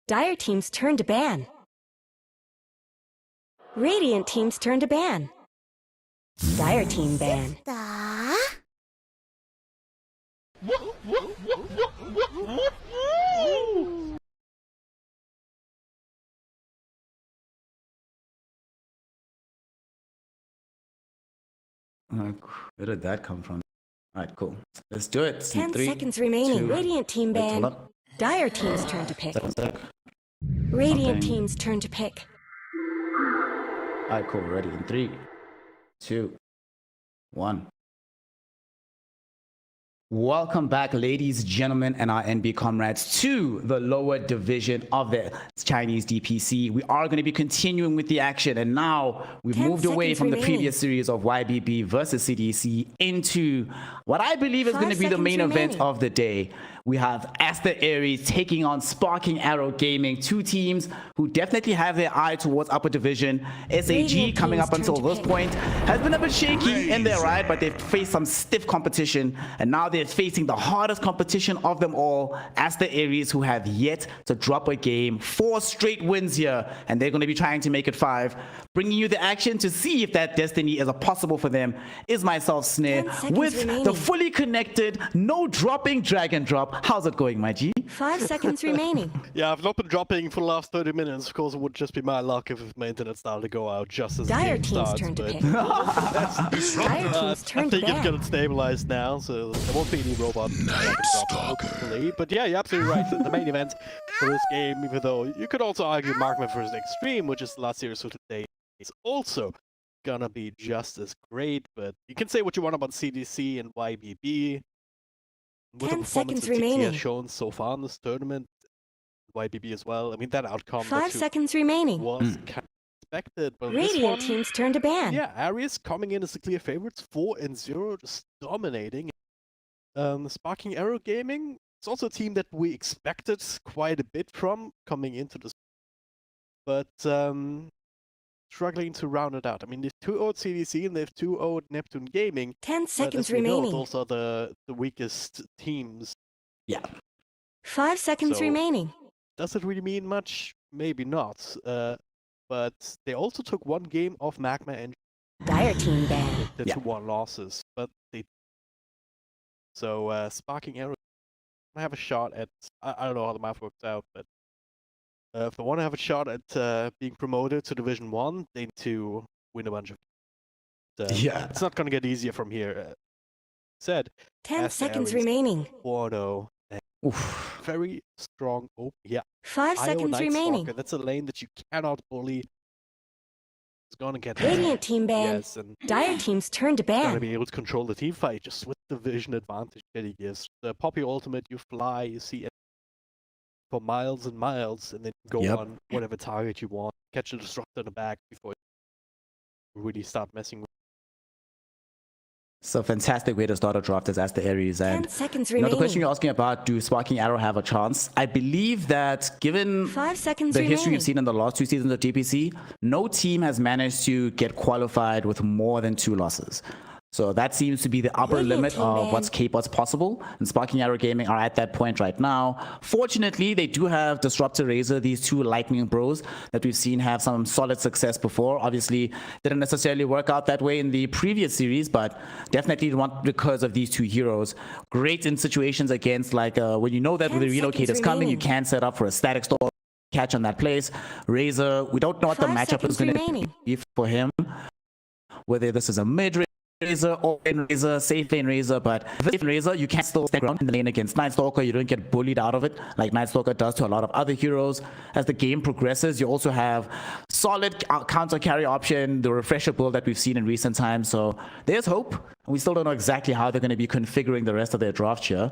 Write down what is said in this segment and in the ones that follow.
Dire Team's turn to ban. Radiant Team's turn to ban. Dire Team ban. Where did that come from? Alright, cool. Let's do it. 10 3, seconds remaining. 2, Radiant Team wait, hold ban. up. Dire Team's turn to pick. Sec. Radiant Okay. Team's turn to pick. Alright, cool. Ready in 3, 2, 1. Welcome back, ladies, gentlemen, and our NB comrades to the lower division of the Chinese DPC. We are going to be continuing with the action, and now we've moved away from the previous series of YBB versus CDC into what I believe is going to be the main event of the day. We have Aster.Aries taking on Sparking Arrow Gaming, two teams who definitely have their eye towards upper division. SAG, coming up until this point, has been a bit shaky in their ride, but they've faced some stiff competition, and now they're facing the hardest competition of them all, Aster.Aries, who have yet to drop a game. 4 straight wins here, and they're going to be trying to make it 5. Bringing you the action to see if that destiny is possible for them is myself, Snare, with the fully connected, no dropping drag and drop. How's it going, my G? 5 seconds remaining. Yeah, I've not been dropping for the last 30 minutes. Of course, it would just be my luck if my internet started to go out just as the Dire game Team's starts. turn to But pick. Dire Team's turn I to think it's ban. getting stabilized now, so there won't be any robot hopefully. But yeah, you're absolutely right. The main event for this game, even though you could also argue Markman vs. Extreme, which is the last series for today, is also gonna be just as great. But you can say what you want about CDC and YBB. With 10 the performance seconds that CDC remaining. has shown so far in this tournament, YBB as well. I mean, that outcome 5 seconds remaining. was kind of expected. But this Radiant one, Team's turn to ban. yeah, Aries coming in as the clear favorites, 4-0, just dominating. Sparking Arrow Gaming, it's also a team that we expected quite a bit from coming into this, but struggling to round it out. I mean, they've 2-0 CDC and they've 2-0 Neptune Gaming. 10 But seconds as we know, remaining. those are the weakest teams. Yeah. 5 seconds So- remaining. Does it really mean much? Maybe not. But they also took one game off Magma and Dire Team ban. the Yeah. 2-1 losses, but they. So Sparking Arrow have a shot at. I don't know how the math works out, but if they want to have a shot at being promoted to Division 1, they need to win a bunch of. Yeah. It's not going to get easier from here. Said 10 Aster seconds Aries. remaining. 4-0. Oof. Very strong. Oh, yeah. 5 IO seconds Night remaining. Stalker, that's a lane that you cannot bully. It's gonna get Radiant Team ban. Yes, and Dire Team's turn to gonna ban. be able to control the team fight just with the vision advantage that he gives. The Poppy ultimate, you fly, you see it for miles and miles, and then go Yep. on whatever target you want. Catch a disruptor in the back before you really start messing with. It's a fantastic way to start a draft as Aster.Aries. 10 And seconds you know, the question remaining. you're asking about, do Sparking Arrow have a chance? I believe that given 5 seconds the history remaining. you've seen in the last 2 seasons of DPC, no team has managed to get qualified with more than 2 losses. So that seems to be the upper Radiant limit team of ban. what's possible. And Sparking Arrow Gaming are at that point right now. Fortunately, they do have Disruptor Razor, these 2 Lightning Bros that we've seen have some solid success before. Obviously, didn't necessarily work out that way in the previous series, but definitely want because of these 2 heroes. Great in situations against, like, when you know that 10 with the relocate is seconds coming, you remaining. can set up for a static stall, catch on that place. Razor, we don't know what the 5 matchup is seconds going to remaining. be for him. Whether this is a mid Razor or in Razor, safe lane Razor, but if in Razor, you can still stand around in the lane against Night Stalker. You don't get bullied out of it like Night Stalker does to a lot of other heroes. As the game progresses, you also have solid counter carry option, the refresher build that we've seen in recent times. So there's hope. We still don't know exactly how they're going to be configuring the rest of their draft here.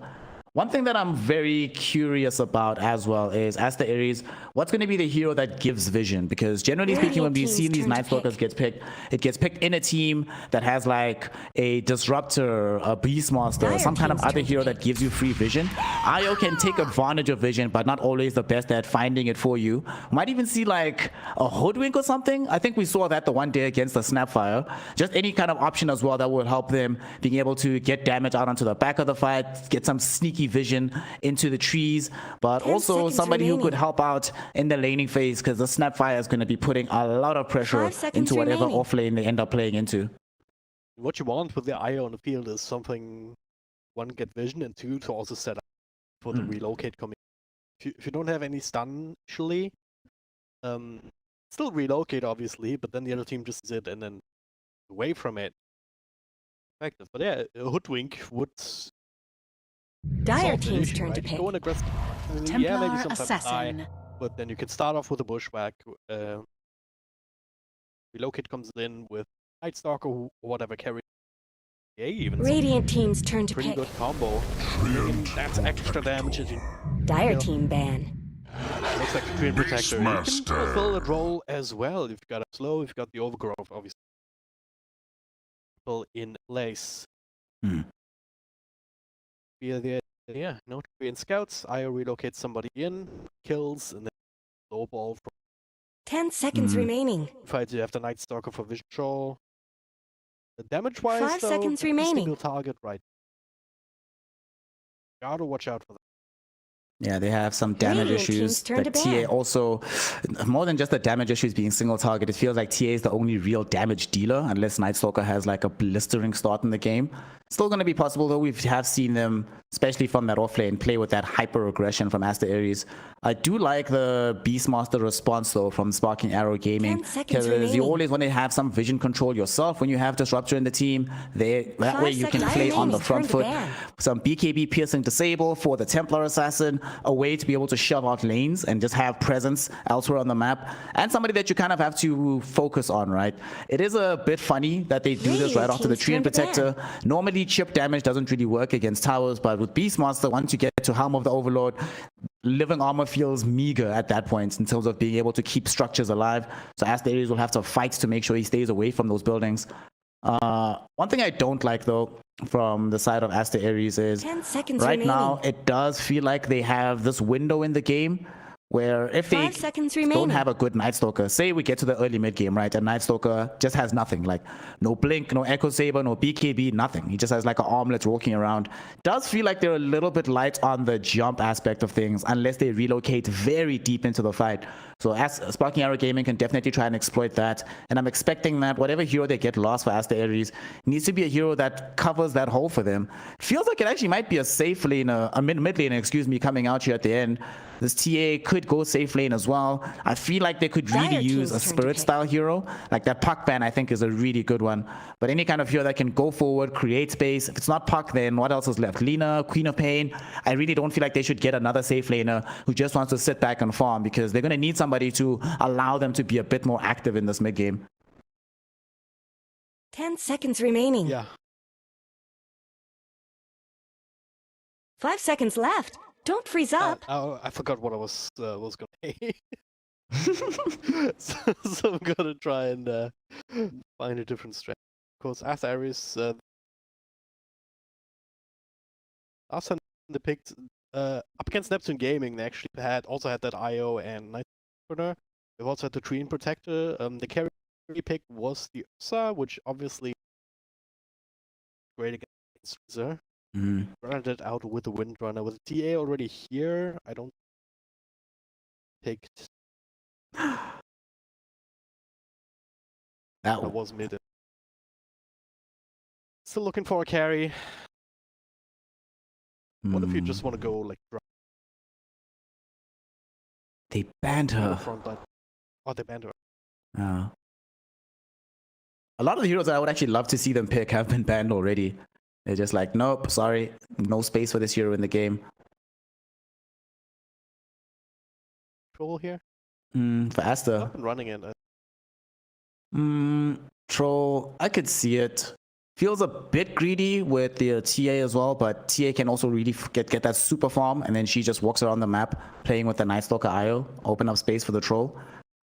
One thing that I'm very curious about as well is Aster.Aries, what's going to be the hero that gives vision? Because generally speaking, when we've seen these Night Stalkers get picked, it gets picked in a team that has like a Disruptor, a Beastmaster, some kind of other hero that gives you free vision. IO can take advantage of vision, but not always the best at finding it for you. Might even see like a Hoodwink or something. I think we saw that the one day against the Snapfire. Just any kind of option as well that will help them being able to get damage out onto the back of the fight, get some sneaky sneaky vision into the trees, but 10 also seconds somebody who could remaining. help out in the laning phase, because the Snapfire is going to be putting a lot of pressure 5 seconds into whatever remaining. off lane they end up playing into. What you want with the IO on the field is something, one, get vision, and two, to also set up for the relocate coming. If you don't have any stun initially, still relocate obviously, but then the other team just sit and then away from it. Effective. But yeah, a hoodwink would Dire solve the team's issue, turn to right? pick. Go on aggressive. Templar Yeah, maybe sometimes Assassin. die, but then you can start off with a bushwhack. Relocate comes in with Night Stalker or whatever carry. Yeah, even Radiant team's turn to pretty pick. good combo. And that's extra damage as you Dire kill. team ban. Looks like a Twin Protector. You can fulfill that role as well. You've got a slow, you've got the overgrowth, obviously. People in place. Yeah, no in scouts. IO relocates somebody in, kills, and then low ball from 10 seconds remaining. fights. You have the Night Stalker for vision control. The damage wise, 5 though, seconds every remaining. single target right. Gotta watch out for that. Yeah, they have some damage Radiant team's issues. turn That to TA ban. also, more than just the damage issues being single target, it feels like TA is the only real damage dealer, unless Night Stalker has like a blistering start in the game. Still going to be possible though. We have seen them, especially from that off lane, play with that hyper aggression from Aster.Aries. I do like the Beastmaster response though from Sparking Arrow Gaming, 10 seconds because you remaining. always want to have some vision control yourself when you have Disruptor in the team. That 5 way you can seconds play on the remaining. front Turn to foot. ban. Some BKB piercing disable for the Templar Assassin, a way to be able to shove out lanes and just have presence elsewhere on the map, and somebody that you kind of have to focus on, right? It is a bit funny that they do this right after the team's Tree and turn to ban. Protector. Normally chip damage doesn't really work against towers, but with Beastmaster, once you get to Helm of the Overlord, living armor feels meager at that point in terms of being able to keep structures alive. So Aster.Aries will have to fight to make sure he stays away from those buildings. One thing I don't like though from the side of Aster.Aries is 10 seconds right remaining. now it does feel like they have this window in the game where if they 5 seconds don't remaining. have a good Night Stalker, say we get to the early mid game, right, and Night Stalker just has nothing, like no blink, no Echo Saber, no BKB, nothing. He just has like an armlet walking around. Does feel like they're a little bit light on the jump aspect of things unless they relocate very deep into the fight. So as Sparking Arrow Gaming can definitely try and exploit that, and I'm expecting that whatever hero they get lost for Aster.Aries needs to be a hero that covers that hole for them. Feels like it actually might be a safe lane, a mid lane, excuse me, coming out here at the end. This TA could go safe lane as well. I feel like they could really Dire use team's a turn to spirit pick. style hero. Like that Puck ban I think is a really good one. But any kind of hero that can go forward, create space. If it's not Puck, then what else is left? Lina, Queen of Pain. I really don't feel like they should get another safe laner who just wants to sit back and farm, because they're going to need somebody to allow them to be a bit more active in this mid game. 10 seconds remaining. Yeah. 5 seconds left. Don't freeze up. I forgot what I was gonna say. so I'm gonna try and find a different strategy. Of course, Aster.Aries Aster the picked up against Neptune Gaming. They actually also had that IO and Night Corner. They've also had the Tree and Protector. The carry pick was the Ursa, which obviously great against Razor. Running it out with the Windrunner. With the TA already here, I don't take. That was mid. Still looking for a carry. What if you just want to go like? They banned her. Front line. Oh, they banned her. Yeah. A lot of the heroes that I would actually love to see them pick have been banned already. They're just like, nope, sorry, no space for this hero in the game. Troll here. For Aster. I've been running it. Troll, I could see it. Feels a bit greedy with the TA as well, but TA can also really get that super farm, and then she just walks around the map playing with the Night Stalker IO, open up space for the Troll.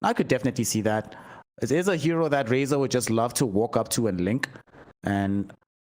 I could definitely see that. It is a hero that Razor would just love to walk up to and link, and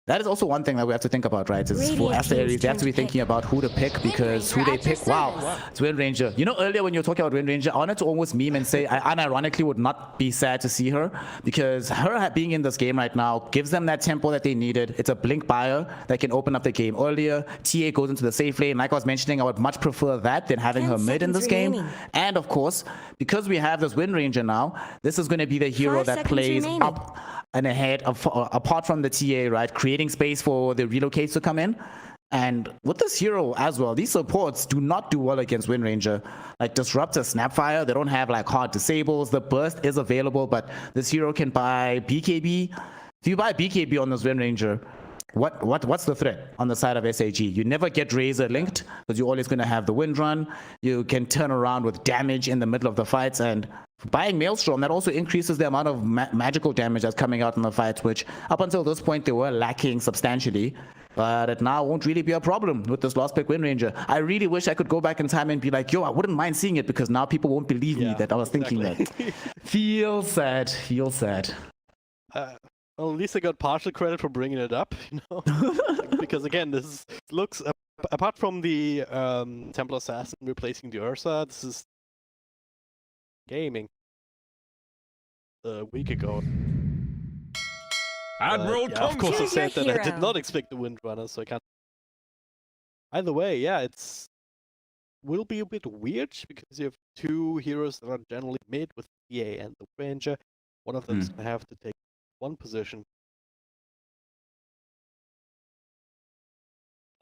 That is also one thing that we have to think about, right? Is for Radiant Aster.Aries, team's they have to be turn to thinking about who to pick, because who they pick, wow, it's Wind Ranger. You know, earlier when you were talking about Wind Ranger, I wanted to almost meme and say I unironically would not be sad to see her, because her being in this game right now gives them that tempo that they needed. It's a blink buyer that can open up the game earlier. TA goes into the safe lane. Like I was mentioning, I would much prefer that than having 10 her mid in this seconds game. remaining. And of course, because we have this Wind Ranger now, this is going to be the hero 5 that seconds plays remaining. up and ahead of, apart from the TA, right? Creating space for the relocates to come in. And with this hero as well, these supports do not do well against Wind Ranger. Like Disruptor, Snapfire, they don't have like hard disables. The burst is available, but this hero can buy BKB. If you buy BKB on this Wind Ranger, what's the threat on the side of SAG? You never get Razor linked, because you're always going to have the Wind Run. You can turn around with damage in the middle of the fights, and buying Maelstrom, that also increases the amount of magical damage that's coming out in the fights, which up until this point they were lacking substantially. But it now won't really be a problem with this last pick Wind Ranger. I really wish I could go back in time and be like, yo, I wouldn't mind seeing it, because now people won't believe me that I was thinking that. Feels sad. Feels sad. Well, at least I got partial credit for bringing it up, you know? Because again, this looks, apart from the Temple Assassin replacing the Ursa, this is gaming a week ago. Admiral Yeah, of course I Choose said your that I did hero. not expect the Windrunner, so I can't. Either way, yeah, it's will be a bit weird, because you have two heroes that are generally mid with EA and the Ranger. One of them is going to have to take one position.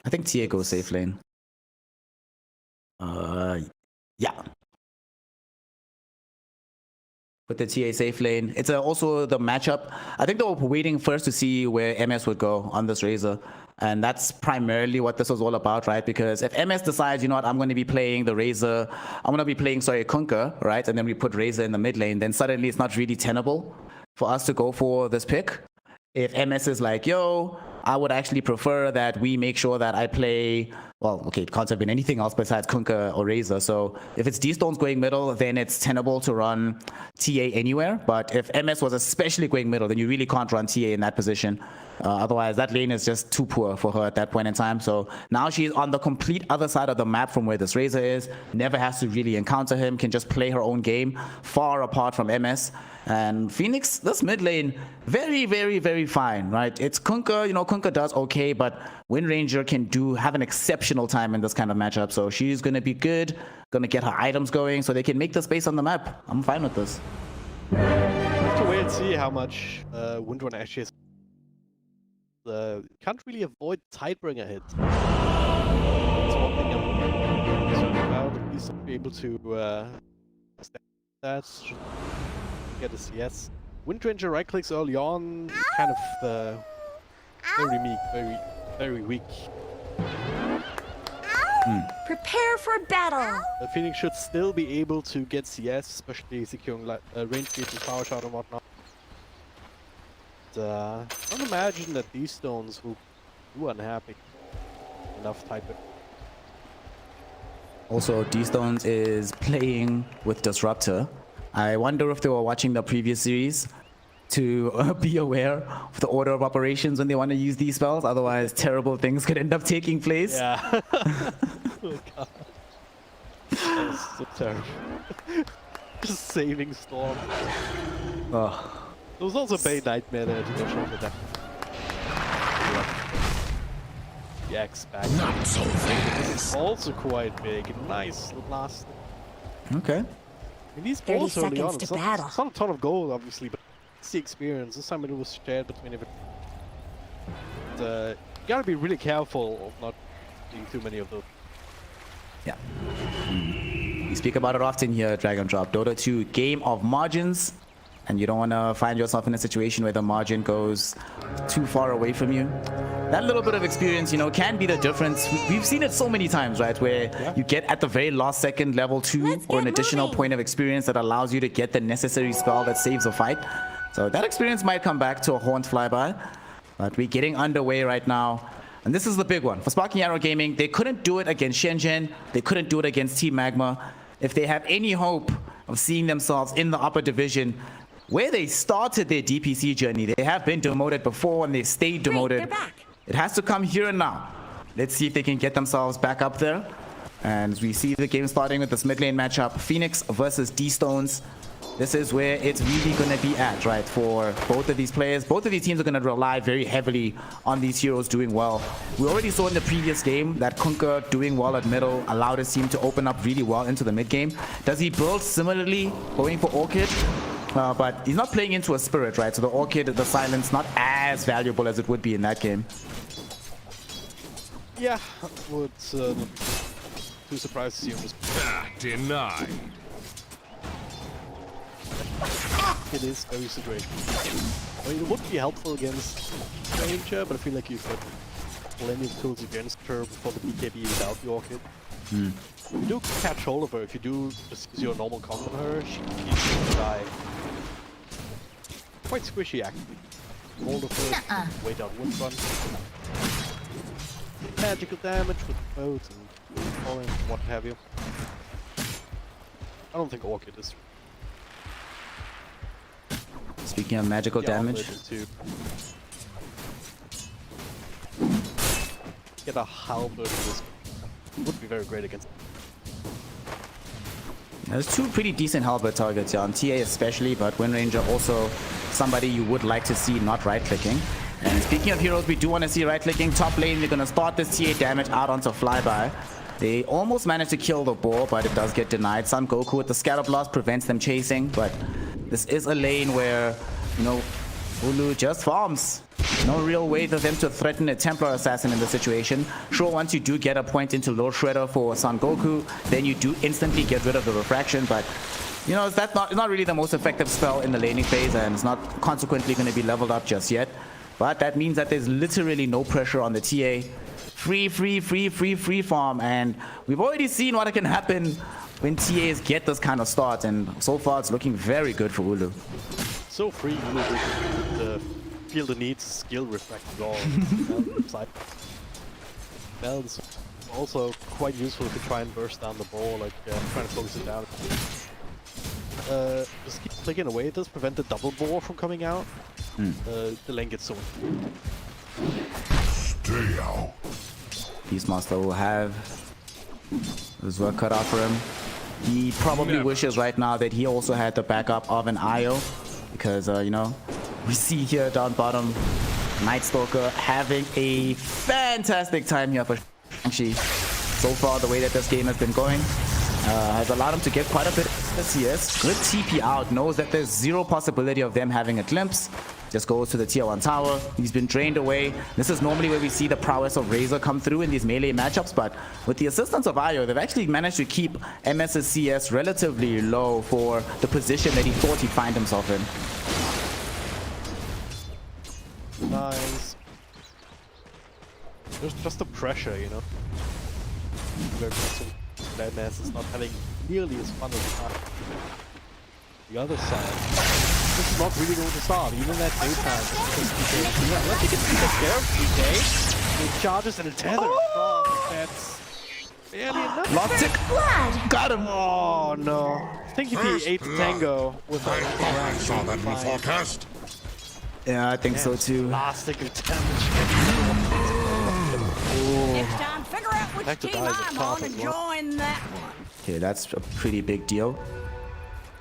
I think TA goes safe lane. Yeah. With the TA safe lane. It's also the matchup. I think they were waiting first to see where MS would go on this Razor. And that's primarily what this was all about, right? Because if MS decides, you know what, I'm going to be playing the Razor, I'm going to be playing, Kunkka, right? And then we put Razor in the mid lane, then suddenly it's not really tenable for us to go for this pick. If MS is like, yo, I would actually prefer that we make sure that I play, well, okay, it can't have been anything else besides Kunkka or Razor. So if it's D-Stones going middle, then it's tenable to run TA anywhere. But if MS was especially going middle, then you really can't run TA in that position. Otherwise, that lane is just too poor for her at that point in time. So now she's on the complete other side of the map from where this Razor is. Never has to really encounter him, can just play her own game, far apart from MS. And Phoenix, this mid lane, very, very, very fine, right? It's Kunkka, you know, Kunkka does okay, but Wind Ranger can have an exceptional time in this kind of matchup. So she's going to be good, going to get her items going so they can make the space on the map. I'm fine with this. We have to wait and see how much Windrunner actually has. Can't really avoid Tidebringer hits. That's one thing I'm concerned about. At least I'll be able to stand that. Get a CS. Wind Ranger right clicks early on, kind of very meek, very weak. Prepare for battle. Phoenix should still be able to get CS, especially securing range gates and power shot and whatnot. I don't imagine that these stones will be unhappy enough type it. Also, D-Stones is playing with Disruptor. I wonder if they were watching the previous series to be aware of the order of operations when they want to use these spells. Otherwise, terrible things could end up taking place. Yeah. Oh god. That was so terrible. Just saving Storm. Oh. There was also Bay Nightmare there to go short with that. The X back. Not so This is fast. also quite big. Nice little blast. Okay. And these 30 balls early seconds on, to it's not, battle. it's not a ton of gold, obviously, but it's the experience. This time it was shared between everyone. You gotta be really careful of not doing too many of those. Yeah. We speak about it often here at Dragon Drop. Dota 2, game of margins. And you don't want to find yourself in a situation where the margin goes too far away from you. That little bit of experience, you know, can be the difference. We've seen it so many times, right? Where you get at the very last second level 2 or an additional point of experience that allows you to get the necessary spell that saves a fight. So that experience might come back to a Horned Flyby. But we're getting underway right now. And this is the big one. For Sparking Arrow Gaming, they couldn't do it against Shenzhen. They couldn't do it against Team Magma. If they have any hope of seeing themselves in the upper division, where they started their DPC journey. They have been demoted before and they stayed demoted. They're back. It has to come here and now. Let's see if they can get themselves back up there. And we see the game starting with this mid lane matchup, Phoenix versus D-Stones. This is where it's really going to be at, right, for both of these players. Both of these teams are going to rely very heavily on these heroes doing well. We already saw in the previous game that Kunker doing well at middle allowed his team to open up really well into the mid game. Does he build similarly going for Orchid? But he's not playing into a spirit, right? So the Orchid, the silence, not as valuable as it would be in that game. Yeah, would too surprised to see him just Denied. it is very situational. I mean, it would be helpful against Ranger, but I feel like you've got plenty of tools against her before the BKB without the Orchid. You do catch hold of her. If you do just use your normal comp on her, she's gonna die. Quite squishy, actually. Hold of her, way down wind run. Magical damage with boats and falling and what have you. I don't think Orchid is. Speaking of magical damage. Get a halberd in this would be very great against. There's two pretty decent halberd targets here on TA especially, but Wind Ranger also somebody you would like to see not right-clicking. And speaking of heroes, we do want to see right-clicking. Top lane, they're going to start this TA damage out onto Flyby. They almost managed to kill the ball, but it does get denied. Son Goku with the scatter blast prevents them chasing, but this is a lane where, you know, Ulu just farms. No real way for them to threaten a Templar Assassin in the situation. Sure, once you do get a point into Low Shredder for Son Goku, then you do instantly get rid of the refraction, but you know, it's not really the most effective spell in the laning phase, and it's not consequently going to be leveled up just yet. But that means that there's literally no pressure on the TA. Free farm, and we've already seen what can happen when TAs get this kind of start, and so far it's looking very good for Ulu. So free, Ulu doesn't feel the need to skill reflect at all. That's also quite useful if you try and burst down the ball, like trying to focus it down. Just keep clicking away. It does prevent the double ball from coming out. The lane gets so. Stay out. Beastmaster will have his work cut out for him. He probably wishes right now that he also had the backup of an IO, because you know, we see here down bottom Night Stalker having a fantastic time here for Shang-Chi. So far, the way that this game has been going has allowed him to get quite a bit of CS. Good TP out, knows that there's zero possibility of them having a glimpse. Just goes to the tier 1 tower. He's been drained away. This is normally where we see the prowess of Razor come through in these melee matchups, but with the assistance of Io, they've actually managed to keep MS's CS relatively low for the position that he thought he'd find himself in. Nice. There's just the pressure, you know. That MS is not having nearly as fun as time. The other side. This is not really going to start, even at daytime. Unless you can take care of PK, with charges and a tether across, that's barely enough. Logitech got him! Oh no. I think if he ate Tango with a I saw that in the forecast. Yeah, I think so too. Plastic of damage. Next time, figure out which team I'm on and join that one. Okay, that's a pretty big deal.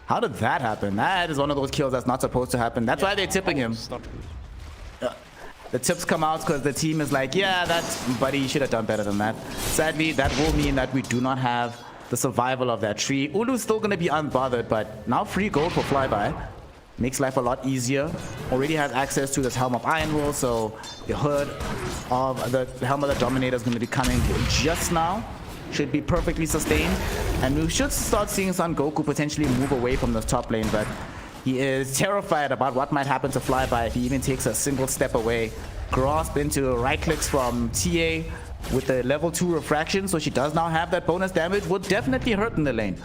How did that happen? That is one of those kills that's not supposed to happen. That's why they're tipping him. The tips come out because the team is like, yeah, buddy, you should have done better than that. Sadly, that will mean that we do not have the survival of that tree. Ulu's still going to be unbothered, but now free gold for Flyby. Makes life a lot easier. Already has access to this Helm of Iron Will, so the hood of the Helm of the Dominator is going to be coming just now. Should be perfectly sustained, and we should start seeing Son Goku potentially move away from the top lane, but he is terrified about what might happen to Flyby if he even takes a single step away. Grasp into right clicks from TA with the level 2 refraction, so she does now have that bonus damage. Would definitely hurt in the lane.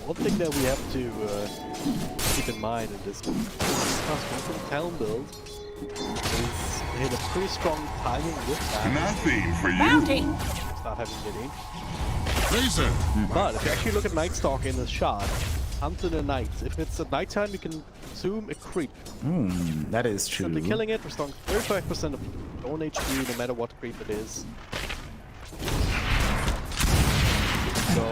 One thing that we have to keep in mind in this custom town build is they had a pretty strong timing with that. Nothing for you. Bounty! Start having getting. Jason. But if you actually look at Night Stalker in the shot, hunter the night. If it's at nighttime, you can zoom a creep. That is true. Simply killing it, restoring 35% of own HP, no matter what creep it is. So,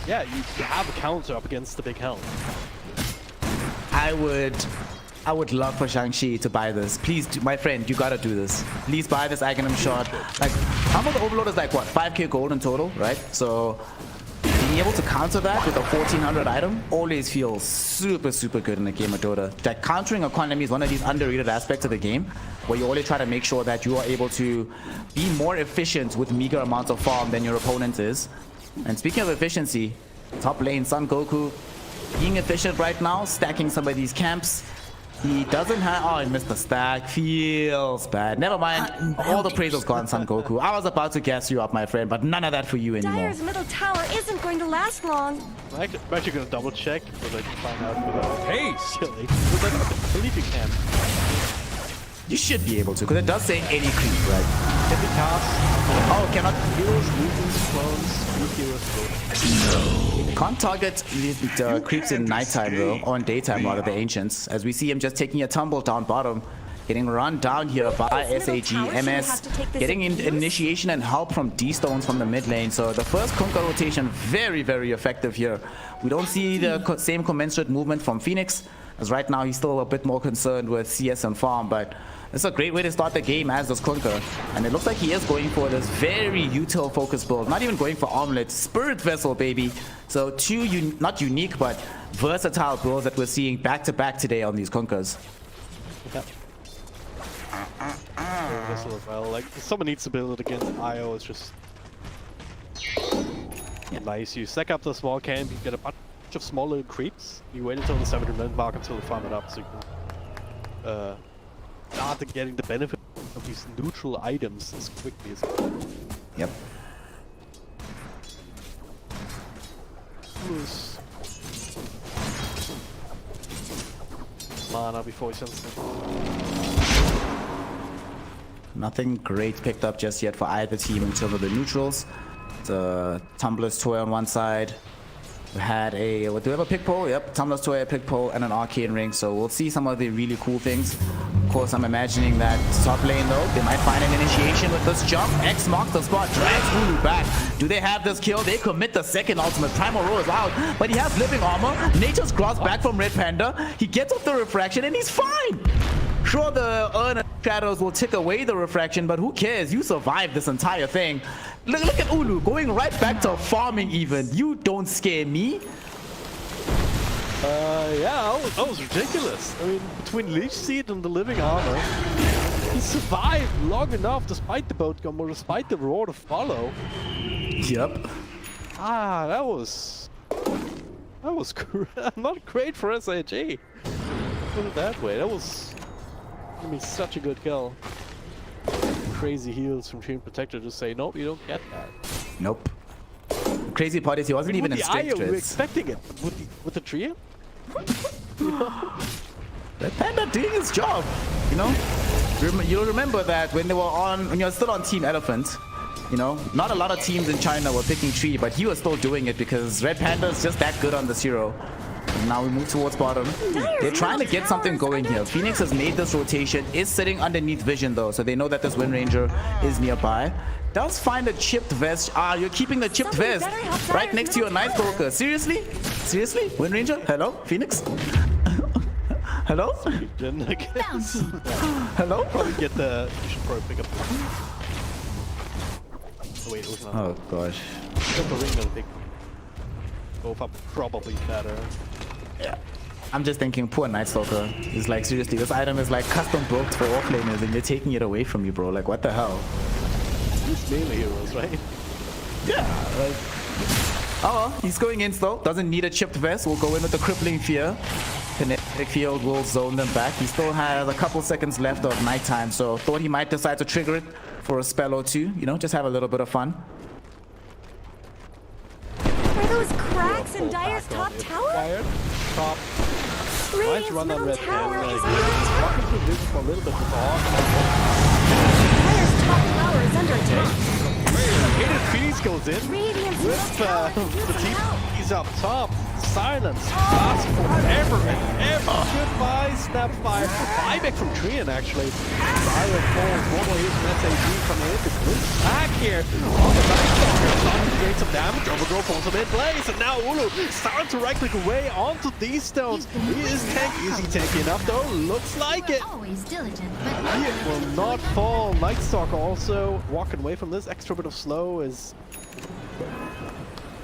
yeah, you have a counter up against the big helm. I would love for Shang-Chi to buy this. Please, my friend, you gotta do this. Please buy this Aghanim shot. Like, Humble the Overload is like what, 5k gold in total, right? So being able to counter that with a 1400 item always feels super, super good in a game of Dota. That countering economy is one of these underrated aspects of the game, where you always try to make sure that you are able to be more efficient with meager amounts of farm than your opponent is. And speaking of efficiency, top lane Son Goku being efficient right now, stacking some of these camps. He doesn't have... Oh, he missed the stack. Feels bad. Never mind. All the praise was gone, Son Goku. I was about to gas you up, my friend, but none of that for you anymore. Dire's middle tower isn't going to last long. I'm actually going to double check, but I can find out without Haste! killing. But I believe you can. You should be able to, because it does say any creep, right? Can be cast. Oh, cannot... Heroes, mutants, clones, new heroes, go. Can't target the creeps in nighttime, though, or in daytime, rather, the Ancients. As we see him just taking a tumble down bottom. Getting run down here by SAG, MS, getting initiation and help from D-Stones from the mid lane. So the first Kunkka rotation, very, very effective here. We don't see the same commensurate movement from Phoenix, as right now he's still a bit more concerned with CS and farm, but it's a great way to start the game as does Kunkka. And it looks like he is going for this very util focused build, not even going for Omelette, Spirit Vessel, baby. So two, not unique, but versatile builds that we're seeing back to back today on these Kunkkas. Yep. Vessel as well. Like, someone needs to build it against IO. It's just nice. You stack up the small camp, you get a bunch of small little creeps. You wait until the 7-minute mark until you farm it up, so you can start getting the benefit of these neutral items as quickly as possible. Yep. Mana before he sends them. Nothing great picked up just yet for either team in terms of the neutrals. The Tumbler's Toy on one side. We had a, what, do we have a pick pole? Yep, Tumbler's Toy, a pick pole, and an arcane ring. So we'll see some of the really cool things. Of course, I'm imagining that top lane though, they might find an initiation with this jump. X marks the spot, drags Ulu back. Do they have this kill? They commit the second ultimate. Primal Roar is out, but he has living armor. Nature's Cross back from Red Panda. He gets off the refraction and he's fine. Sure, the Urn and Shadows will tick away the refraction, but who cares? You survived this entire thing. Look at Ulu going right back to farming even. You don't scare me. Yeah, that was ridiculous. I mean, between Leech Seed and the living armor, he survived long enough despite the boat combo, despite the roar to follow. Yep. Ah, that was not great for SAG. Put it that way. That was, I mean, such a good kill. Crazy heals from Chain Protector just say, nope, you don't get that. Nope. The crazy part is he wasn't even in strength we were trips. expecting it. With the trio? Red Panda doing his job, you know? You'll remember that when they were on, when you're still on Team Elephant, you know, not a lot of teams in China were picking Tree, but he was still doing it because Red Panda is just that good on this hero. And now we move towards bottom. They're trying to get something going here. Phoenix has made this rotation, is sitting underneath vision though, so they know that this Wind Ranger is nearby. Does find a chipped vest. Ah, you're keeping the chipped vest right next to your Night Stalker. Seriously? Seriously? Wind Ranger? Hello? Phoenix? Hello? Then I guess. Hello? Probably get the. You should probably pick up. Oh wait, it was not. Oh gosh. Pick up the ring and pick. Both are probably better. Yeah. I'm just thinking, poor Night Stalker. He's like, seriously, this item is like custom built for offlaners and you're taking it away from me, bro. Like, what the hell? These melee heroes, right? Yeah. Like, oh, he's going in still. Doesn't need a chipped vest. We'll go in with the crippling fear. Kinetic field will zone them back. He still has a couple seconds left of nighttime, so thought he might decide to trigger it for a spell or two. You know, just have a little bit of fun. Are those cracks in Dire's top tower? Fire, top. Radiant's Run on middle red tower pen, is like, under attack. walking through this for a little bit before. Dire's top tower is under attack. Hated Phoenix goes in Radiant's with middle tower the is team. help. He's up top. silence lasts forever and ever. Goodbye, Snap 5. Buyback from Trian, actually. Fire falls. One more hit from SAG coming in. The glimpse back here on the Night Stalker. Starting to create some damage. Overgrowth falls him in place. And now Ulu starting to right-click away onto these stones. He is tanky. Is he tanky enough, though? Looks like it. Always diligent, but He will not fall. Night Stalker also walking away from this. Extra bit of slow is...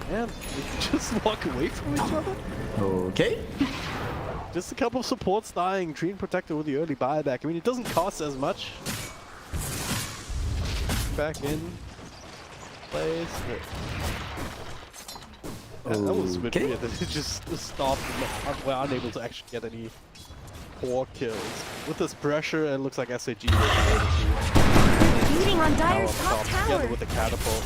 Man, they just walk away from each other? Okay. Just a couple of supports dying. Treant Protector with the early buyback. I mean, it doesn't cost as much. Back in place. Yeah, that was a bit Okay. weird that it just stopped and we're unable to actually get any core kills. With this pressure, it looks like SAG will be able to Beating on Dire's top together tower. with the catapult.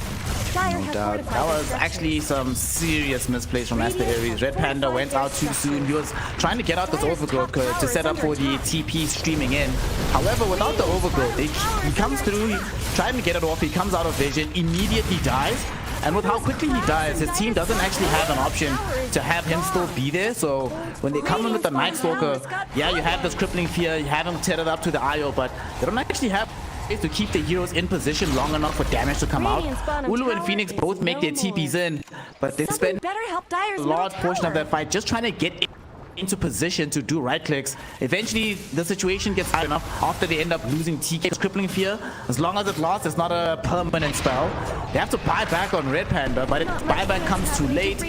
Dire No has doubt. fortified That their was structures. actually some serious misplays from Aster.Aries. Red Panda went out too soon. He was trying to get out this overgrowth to set up for the TP streaming in. However, without the overgrowth, he comes through, trying to get it off. He comes out of vision, immediately dies. And with how quickly he dies, his team doesn't actually have an option to have him still be there. So when they come in with the Night Stalker, yeah, you have this crippling fear, you have him tethered up to the IO, but they don't actually have to keep the heroes in position long enough for damage to come out. Ulu and Phoenix both make their TPs in, but they Something spend better help Dire's a middle large portion of tower. that fight just trying to get into position to do right clicks. Eventually the situation gets hard enough after they end up losing TK's crippling fear. As long as it lasts, it's not a permanent spell. They have to buy back on Red Panda, but if buyback comes too late,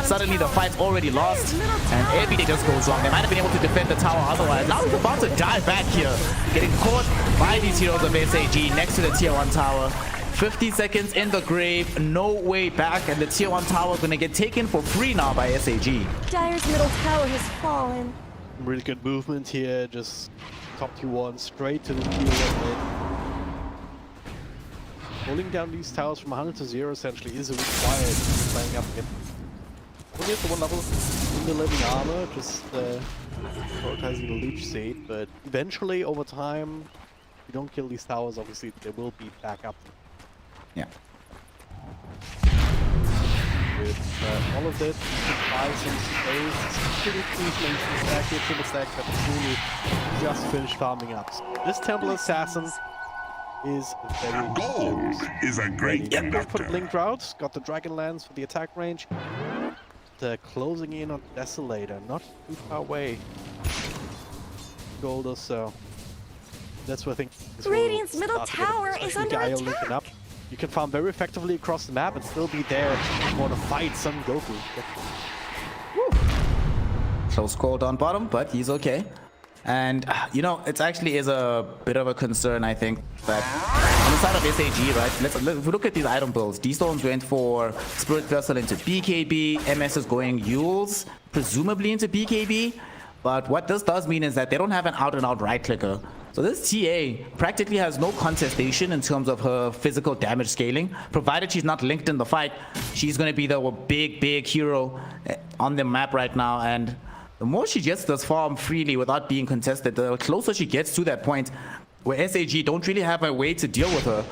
suddenly the fight's already lost and everything just goes wrong. They might have been able to defend the tower otherwise. Now he's about to die back here, getting caught by these heroes of SAG next to the tier 1 tower. 50 seconds in the grave, no way back, and the tier 1 tower gonna get taken for free now by SAG. Dire's middle tower has fallen. Really good movement here, just top tier 1 straight to the tier 1 mid. Holding down these towers from 100 to 0 essentially is required playing up again. Only at the 1 level in the living armor, just prioritizing the leech seed, but eventually over time, if you don't kill these towers, obviously they will be back up. Yeah. With all of this, you can buy some space. It's pretty crucial to stack here, triple stack, but it's really just finished farming up. So this Temple Assassin is very Gold is a great Yep, for the conductor. Blink Drought, got the Dragonlance for the attack range. They're closing in on Desolator, not too far away. Gold or so. That's where I think this will Radiant's middle start to get tower especially is under Gaio attack. linking up. You can farm very effectively across the map and still be there for the fight some Goku. Close call down bottom, but he's okay. And, you know, it actually is a bit of a concern, I think, that on the side of SAG, right, if we look at these item builds, D-Stones went for Spirit Vessel into BKB, MS is going Yules, presumably into BKB, but what this does mean is that they don't have an out-and-out right-clicker. So this TA practically has no contestation in terms of her physical damage scaling. Provided she's not linked in the fight, she's going to be the big hero on the map right now. And the more she gets this farm freely without being contested, the closer she gets to that point where SAG don't really have a way to deal with her.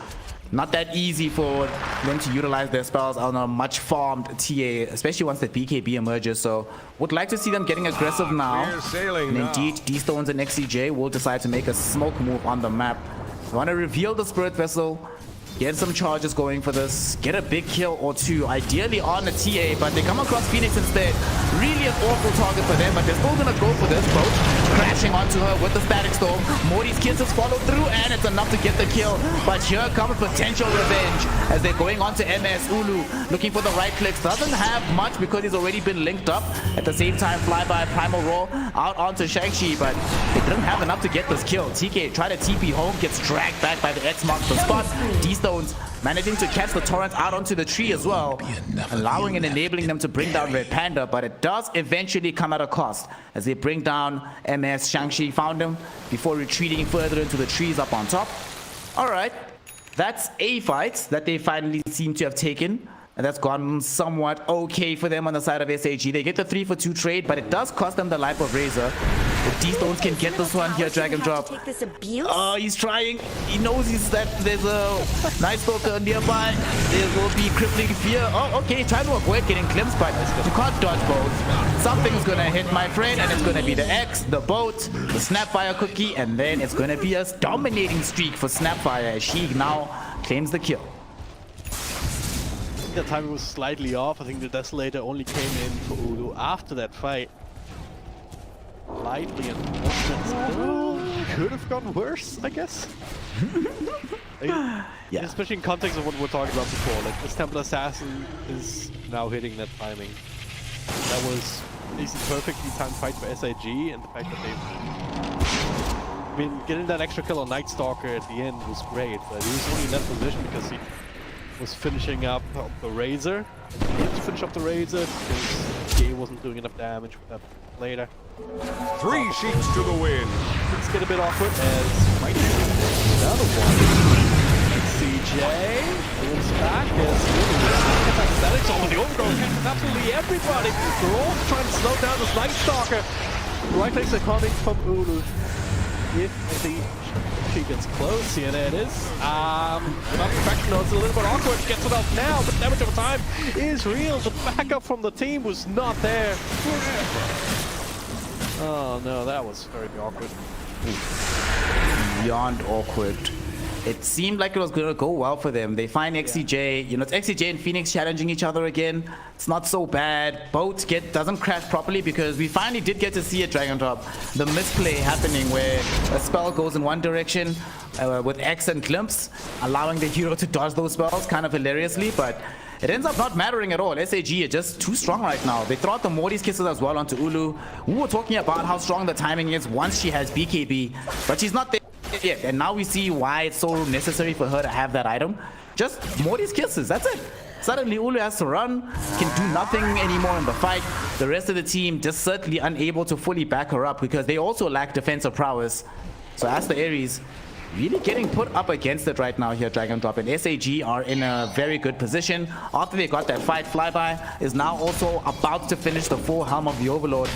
Not that easy for them to utilize their spells on a much farmed TA, especially once the BKB emerges. So would like to see them getting aggressive now. Clear sailing And now. indeed, D-Stones and XCJ will decide to make a smoke move on the map. They want to reveal the Spirit Vessel, get some charges going for this, get a big kill or two, ideally on the TA, but they come across Phoenix instead. Really an awful target for them, but they're still gonna go for this. Boat crashing onto her with the Static Storm. Morty's kisses follow through, and it's enough to get the kill. But here comes potential revenge as they're going on to MS. Ulu looking for the right clicks. Doesn't have much because he's already been linked up. At the same time, flyby Primal Roar out onto Shang-Chi, but they didn't have enough to get this kill. TK try to TP home, gets dragged back by the X marks the spot. D-Stones managing to catch the torrent out onto the tree as well, allowing and enabling them to bring down Red Panda, but it does eventually come at a cost as they bring down MS. Shang-Chi found him before retreating further into the trees up on top. All right, that's a fight that they finally seem to have taken. And that's gone somewhat okay for them on the side of SAG. They get the 3-for-2 trade, but it does cost them the life of Razor. If D-Stones can get this one here, drag and drop. Oh, he's trying. He knows there's a Night Stalker nearby. There will be crippling fear. Oh, okay, trying to avoid getting glimpsed, but you can't dodge both. Something's gonna hit my friend, and it's gonna be the X, the boat, the Snapfire cookie, and then it's gonna be a dominating streak for Snapfire as she now claims the kill. The timing was slightly off. I think the Desolator only came in for Ulu after that fight. Lightly unfortunate. Could have gone worse, I guess. Yeah. Especially in context of what we were talking about before. Like, this Temple Assassin is now hitting that timing. That was a perfectly timed fight for SIG, and the fact that they... I mean, getting that extra kill on Night Stalker at the end was great, but he was only in that position because he was finishing up the Razor. He had to finish up the Razor because Gay wasn't doing enough damage with that later. 3 sheets to the wind. Things get a bit awkward as might be another one. CJ moves back as Statics over the overgrowth catches absolutely everybody. They're all trying to slow down this Night Stalker. Right clicks are coming from Ulu. If she gets close, here it is. Not perfection, it's a little bit awkward. Gets it off now, but damage over time is real. The backup from the team was not there. Oh no, that was very awkward. Beyond awkward. It seemed like it was going to go well for them. They find XCJ, you know, it's XCJ and Phoenix challenging each other again. It's not so bad. Boat doesn't crash properly because we finally did get to see a drag and drop. The misplay happening where a spell goes in one direction with X and Glimpse, allowing the hero to dodge those spells kind of hilariously, but it ends up not mattering at all. SAG are just too strong right now. They throw out the Morty's Kisses as well onto Ulu. We were talking about how strong the timing is once she has BKB, but she's not there yet. And now we see why it's so necessary for her to have that item. Just Morty's Kisses, that's it. Suddenly Ulu has to run, can do nothing anymore in the fight. The rest of the team just certainly unable to fully back her up because they also lack defensive prowess. So Aster.Aries really getting put up against it right now here, Dragon Drop, and SAG are in a very good position. After they got that fight, Flyby is now also about to finish the full Helm of the Overlord.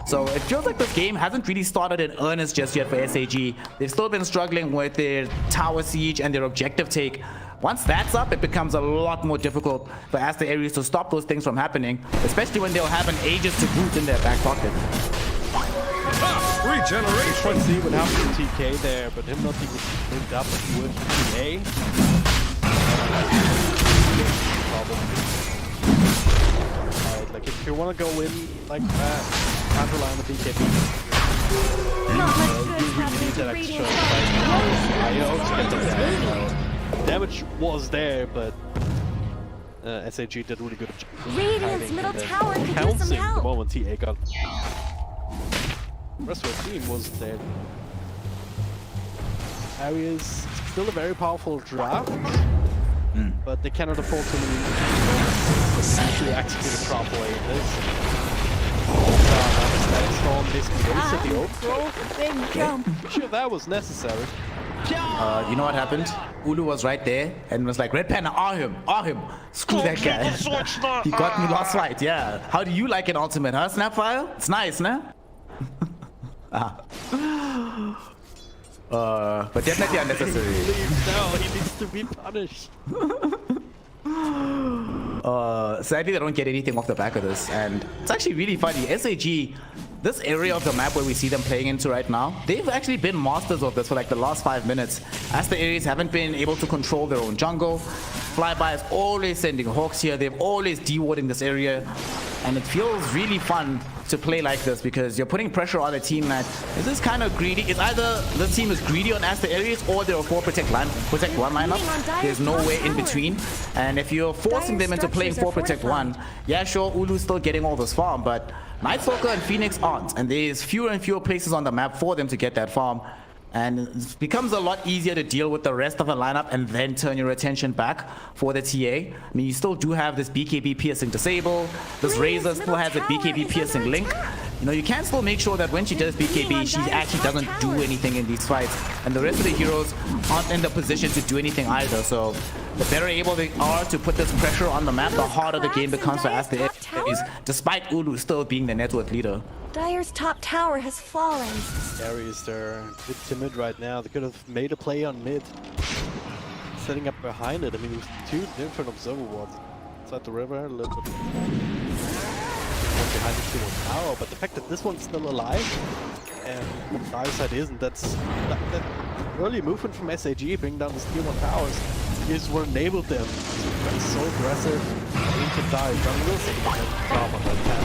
So it feels like this game hasn't really started in earnest just yet for SAG. They've still been struggling with their tower siege and their objective take. Once that's up, it becomes a lot more difficult for Aster.Aries to stop those things from happening, especially when they'll have an Aegis to boot in their back pocket. Regeneration. Trying to see what happened to TK there, but him not being linked up with TA. Right, like if you want to go in like that, can't rely on the BKB. You really need that extra damage was there, but SAG did really good job. Radiant's middle tower could use some Pouncing the help. moment TA got. The rest of the team wasn't there. Aries still a very powerful draft, but they cannot afford to lose. Actually executed properly in this. Storm this the overgrowth. Big jump. Sure, that was necessary. You know what happened? Ulu was right there and was like, Red Panda, awe him. Screw that guy. He got me last fight, yeah. How do you like an ultimate, huh, Snapfire? It's nice, nah? But definitely unnecessary. No, he needs to be punished. Sadly, they don't get anything off the back of this, and it's actually really funny. SAG, this area of the map where we see them playing into right now, they've actually been masters of this for like the last 5 minutes. Aster.Aries haven't been able to control their own jungle. Flyby is always sending hawks here. They're always dewarding this area, and it feels really fun to play like this because you're putting pressure on a team that is this kind of greedy. It's either this team is greedy on Aster.Aries or they're a 4 protect one lineup. There's no way in between. And if you're forcing them into playing 4 protect 1, yeah, sure, Ulu's still getting all this farm, but Night Stalker and Phoenix aren't. And there's fewer and fewer places on the map for them to get that farm. And it becomes a lot easier to deal with the rest of the lineup and then turn your attention back for the TA. I mean, you still do have this BKB piercing disable. This Razor still has a BKB piercing link. you know, you can still make sure that when she does BKB, she actually doesn't do anything in these fights. And the rest of the heroes aren't in the position to do anything either. So the better able they are to put this pressure on the map, the harder the game becomes for Aster.Aries, despite Ulu still being the network leader. Dire's top tower has fallen. Aries, they're a bit timid right now. They could have made a play on mid. Setting up behind it. I mean, there's two different observer wards. Inside the river, a little bit one behind the tier 1 tower, but the fact that this one's still alive and on the Dire side isn't, that early movement from SAG bringing down the tier 1 towers is what enabled them to be so aggressive into Dire jungles and drop on that path.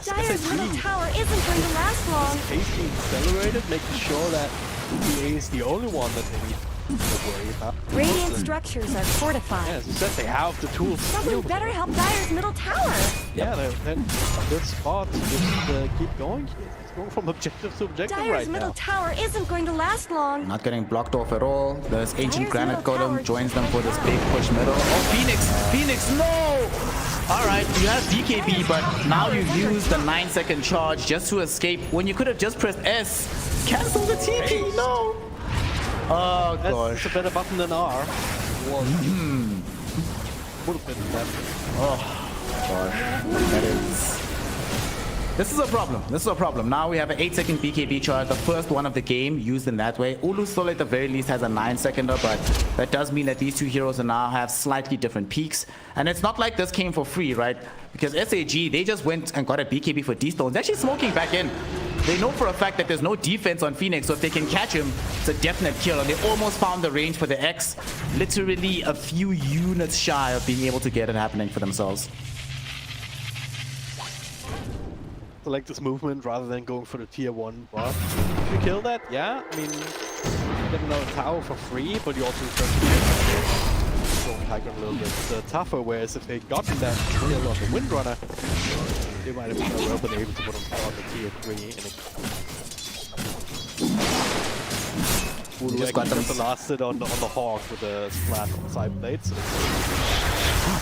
Dire's middle tower isn't going to last long. Pace being accelerated, making sure that DPA is the only one that they need to worry about. Radiant structures are fortified. Yeah, as you said, they have the tools. Something better help Dire's middle tower. Yeah, they're in a good spot to just keep going here. It's going from objective to objective Dire's right middle now. tower isn't going to last long. Not getting blocked off at all. There's Ancient Dire's Granite middle tower Golem joins them for this big push middle. Oh, Phoenix, no! Alright, you have BKB, but now you use the 9-second charge just to escape when you could have just pressed S. Cancel the TP, no! Oh gosh. That's a better button than R. Would have been better. Oh gosh. That is... This is a problem. This is a problem. Now we have an 8-second BKB charge, the first one of the game, used in that way. Ulu still at the very least has a 9-seconder, but that does mean that these two heroes now have slightly different peaks. And it's not like this came for free, right? Because SAG, they just went and got a BKB for D-Stones. Actually smoking back in. They know for a fact that there's no defense on Phoenix, so if they can catch him, it's a definite kill. And they almost found the range for the X. Literally a few units shy of being able to get it happening for themselves. Select this movement rather than going for the tier 1 buff. If you kill that, yeah, I mean, you get another tower for free, but you also return to the high ground a little bit tougher, whereas if they'd gotten that kill on the Windrunner, they might have well been able to put on the tier 3 in a... Just got them. Just lasted on the Hawk with a splat side blade, so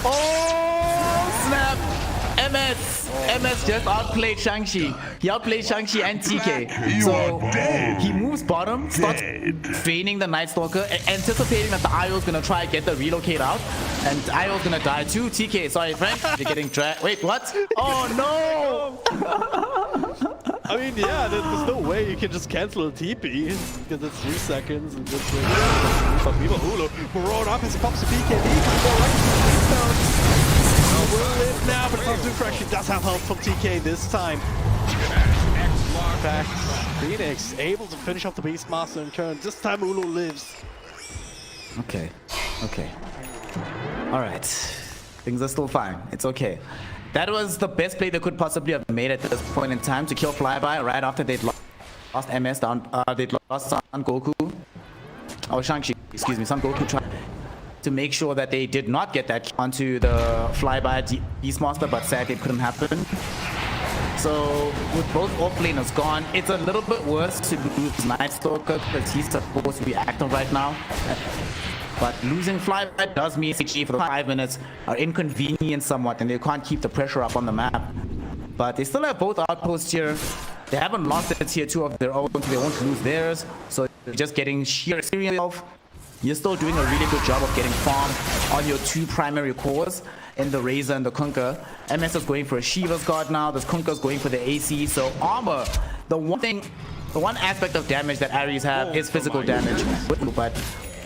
oh, snap! MS just outplayed Shang-Chi. He outplayed Shang-Chi and TK. So he moves bottom, starts draining the Night Stalker, anticipating that the IO is gonna try and get the relocate out. And IO is gonna die too. TK, sorry friend, you're getting dragged. Wait, what? Oh no! I mean, yeah, there's no way you can just cancel a TP because it's 3 seconds and just some people. Hulu rolled up as he pops the BKB. Will live now, but Fountain Fresh does have help from TK this time. In fact, Phoenix able to finish off the Beastmaster in turn. This time Ulu lives. Okay. Alright. Things are still fine. It's okay. That was the best play they could possibly have made at this point in time, to kill Flyby right after they'd lost MS down. They'd lost Son Goku. Oh, Shang-Chi. Excuse me. Son Goku tried to make sure that they did not get that onto the Flyby Beastmaster, but sadly it couldn't happen. So with both offlaners gone, it's a little bit worse to lose Night Stalker because he's supposed to be active right now. But losing Flyby does mean SAG for the 5 minutes are inconvenient somewhat, and they can't keep the pressure up on the map. But they still have both outposts here. They haven't lost a tier 2 of their own, so they won't lose theirs. So they're just getting sheer experience. You're still doing a really good job of getting farm on your 2 primary cores in the Razor and the Kunkka. MS is going for a Shiva's Guard now. This Kunkka is going for the AC. So armor, the one aspect of damage that Aries have is physical damage. But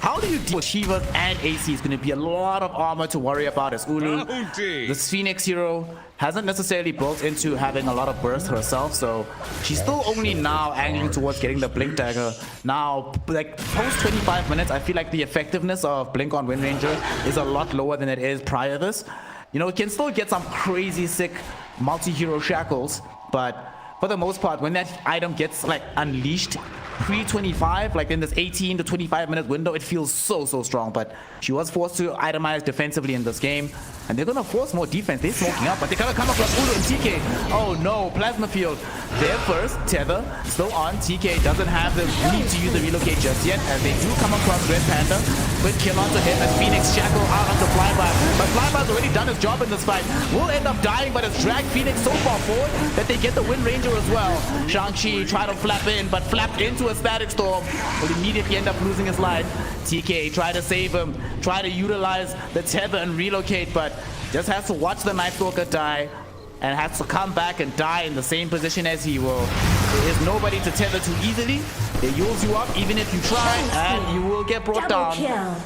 how do you deal with Shivas and AC? Is going to be a lot of armor to worry about as Ulu. This Phoenix hero hasn't necessarily built into having a lot of burst herself, so she's still only now angling towards getting the Blink Dagger. Now, like post 25 minutes, I feel like the effectiveness of Blink on Wind Ranger is a lot lower than it is prior to this. You know, it can still get some crazy sick multi-hero shackles, but for the most part, when that item gets like unleashed, pre-25, like in this 18 to 25 minute window, it feels so strong. But she was forced to itemize defensively in this game. And they're gonna force more defense. They're smoking up, but they're gonna come across Ulu and TK. Oh no, Plasma Field. There first, Tether still on. TK doesn't have the need to use the relocate just yet, as they do come across Red Panda. Quick kill onto him as Phoenix shackle out onto Flyby. But Flyby's already done his job in this fight. Will end up dying, but it's dragged Phoenix so far forward that they get the Wind Ranger as well. Shang-Chi tried to flap in, but flapped into a Static Storm. Will immediately end up losing his life. TK tried to save him, try to utilize the tether and relocate, but just has to watch the Night Stalker die and has to come back and die in the same position as he will. There is nobody to tether to easily. They use you up even if you try, and you will get brought down.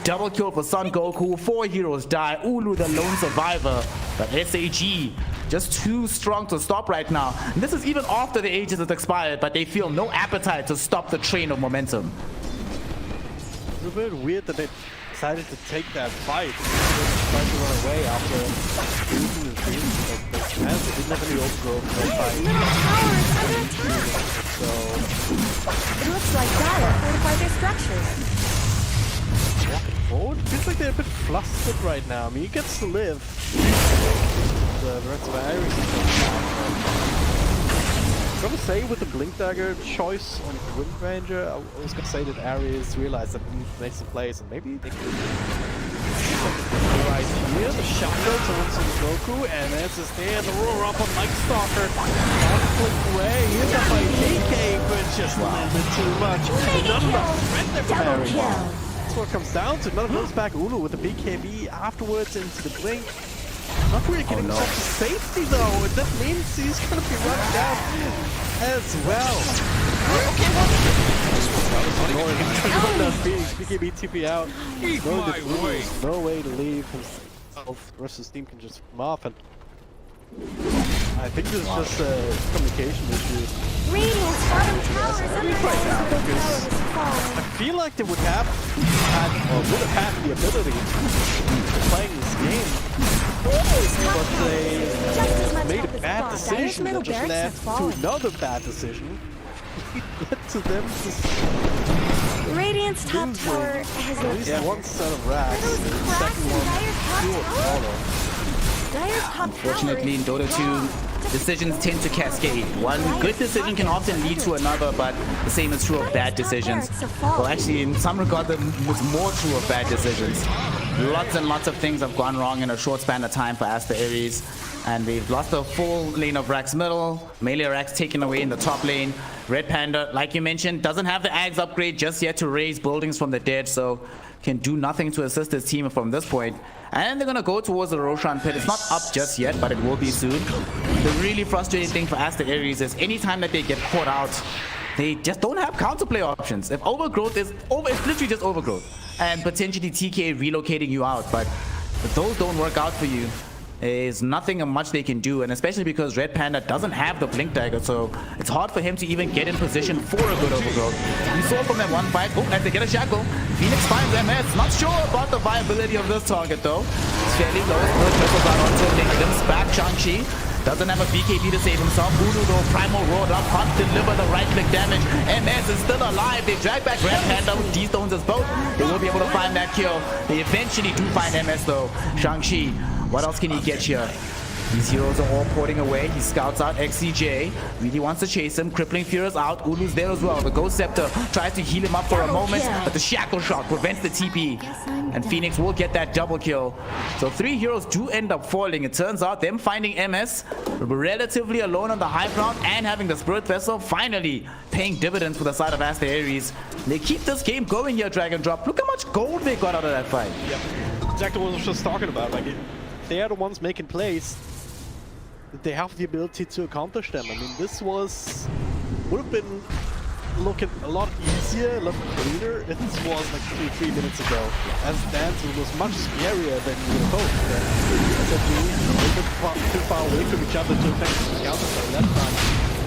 Double kill for Son Goku. 4 heroes die. Ulu the lone survivor, but SAG just too strong to stop right now. And this is even after the ages has expired, but they feel no appetite to stop the train of momentum. It's a bit weird that they decided to take that fight. They tried to run away after losing the team. They didn't have any overgrowth for that fight. So It looks like Dire fortified their structures. walking forward, feels like they're a bit flustered right now. I mean, he gets to live. The rest of Aries is I'm gonna say with the Blink Dagger choice on the Wind Ranger, I was gonna say that Aries realized that they need to make some plays, and maybe they could. Right here, the shotgun turns on Goku, and as is there, the roar up on Night Stalker. Conflict away, here's up by DK, but just a little bit too much. Not enough friend there for Aries. That's what it comes down to. Another bounce back Ulu with the BKB afterwards into the Blink. Not really getting such a safety though, and that means he's gonna be run down as well. BKB TP out. No way to leave himself. The rest of his team can just come off, and I think this is just a communication issue. Radiant's bottom tower is under I feel like they would have had, or would have had the ability to play this game. But they made a bad decision that just led to another bad decision. Led to them just Radiant's top tower has at least one set of racks, and the second one Dire's top Unfortunately, in Dota 2, decisions tend to cascade. One good decision can often lead to another, but the same is true of bad decisions. Well, actually, in some regard, it's more true of bad decisions. Lots and lots of things have gone wrong in a short span of time for Aster.Aries, and they've lost a full lane of racks middle, melee racks taken away in the top lane. Red Panda, like you mentioned, doesn't have the Ags upgrade just yet to raise buildings from the dead, so can do nothing to assist his team from this point. And they're gonna go towards the Roshan pit. It's not up just yet, but it will be soon. The really frustrating thing for Aster.Aries is anytime that they get caught out, they just don't have counterplay options. If overgrowth is over, it's literally just overgrowth. And potentially TK relocating you out, but if those don't work out for you, there's nothing much they can do, and especially because Red Panda doesn't have the Blink Dagger, so it's hard for him to even get in position for a good overgrowth. We saw from that one fight, as they get a shackle, Phoenix finds MS. Not sure about the viability of this target though. It's fairly low. Those missiles out onto him. They glimpse back. Shang-Chi doesn't have a BKB to save himself. Ulu though, Primal Roar up, can't deliver the right click damage. MS is still alive. They drag back Red Panda with D-Stones as both. They will be able to find that kill. They eventually do find MS though. Shang-Chi, what else can he get here? These heroes are all porting away. He scouts out XCJ. Really wants to chase him. Crippling Fear is out. Ulu's there as well. The Ghost Scepter tries to heal him up for a moment, but the Shackle Shot prevents the TP. And Phoenix will get that double kill. So 3 heroes do end up falling. It turns out them finding MS relatively alone on the high ground and having the Spirit Vessel finally paying dividends for the side of Aster.Aries. They keep this game going here, Dragon Drop. Look how much gold they got out of that fight. Yep. Exactly what I was just talking about. Like, they are the ones making plays. They have the ability to accomplish them. I mean, this would have been looking a lot easier, a lot cleaner if this was like 3 minutes ago. As stands, it was much scarier than you would hope. Essentially, a little bit too far away from each other to effectively counter that time.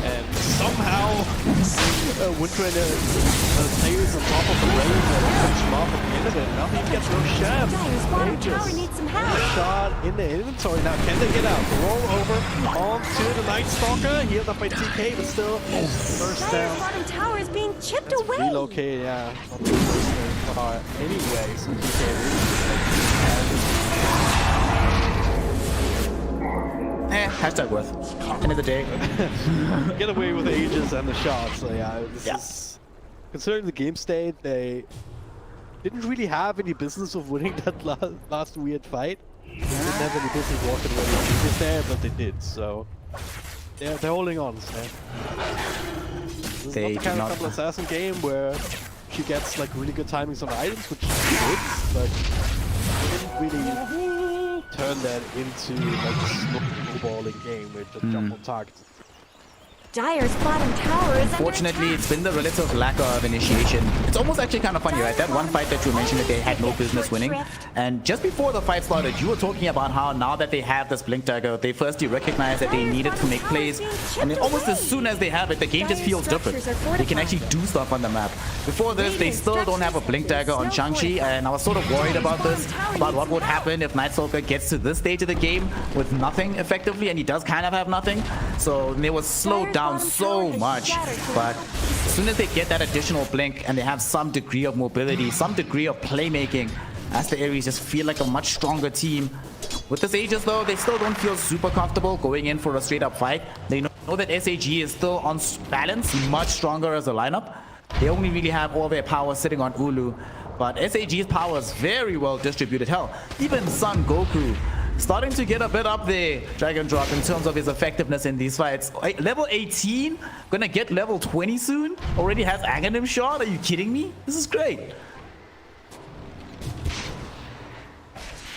And somehow, Windrunner stays on top of the range and finish him off at the end of it. Now he gets no chance. Tower needs some help. Shot in the inventory. Now can they get out? Roll over onto the Night Stalker. Healed up by TK, but still first Dire's down. bottom tower is being chipped away. Relocate, yeah. Not the first very far anyway, so TK Hashtag worth. End of the day. get away with the ages and the shots. So yeah, this is considering the game state, they didn't really have any business of winning that last weird fight. They didn't have any business walking away with ages there, but they did. So they're holding on. So. This is They not the kind did of not- double assassin game where she gets like really good timings on items, which she did, but they didn't really turn that into like a snowballing game with the jump on targets. Dire's bottom tower is Fortunately, under it's been the relative lack of initiation. It's almost actually kind of funny, right? That one fight that you mentioned that they had no business winning. And just before the fight started, you were talking about how now that they have this blink dagger, they firstly recognize that they needed to make plays. And then almost as soon as they have it, the game just feels different. They can actually do stuff on the map. Before this, they still don't have a blink dagger on Shang-Chi, and I was sort of worried about this, about what would happen if Night Stalker gets to this stage of the game with nothing effectively, and he does kind of have nothing. So they were slowed down so much, but as soon as they get that additional blink and they have some degree of mobility, some degree of playmaking, Aster.Aries just feel like a much stronger team. With this Aegis though, they still don't feel super comfortable going in for a straight up fight. They know that SAG is still on balance, much stronger as a lineup. They only really have all their power sitting on Ulu, but SAG's power is very well distributed. Hell, even Son Goku starting to get a bit up there, Dragon Drop, in terms of his effectiveness in these fights. Level 18, gonna get level 20 soon? Already has Aghanim shot? Are you kidding me? This is great.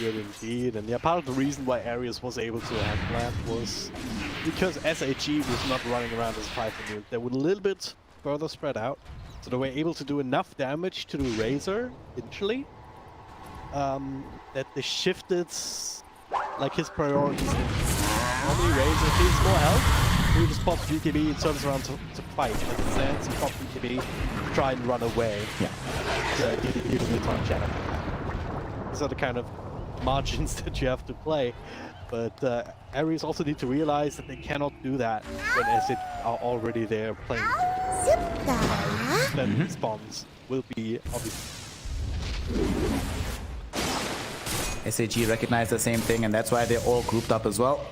Good indeed, and yeah, part of the reason why Aries was able to handle that was because SAG was not running around as a 5 unit. They were a little bit further spread out, so they were able to do enough damage to the Razor initially that they shifted like his priorities. Normally Razor needs more health. He just pops BKB and turns around to fight. And instead, he pops BKB to try and run away. Yeah. So give him a touch out of it. These are the kind of margins that you have to play. But Aries also need to realize that they cannot do that when SAG are already there playing. Then response will be obvious. SAG recognize the same thing, and that's why they're all grouped up as well.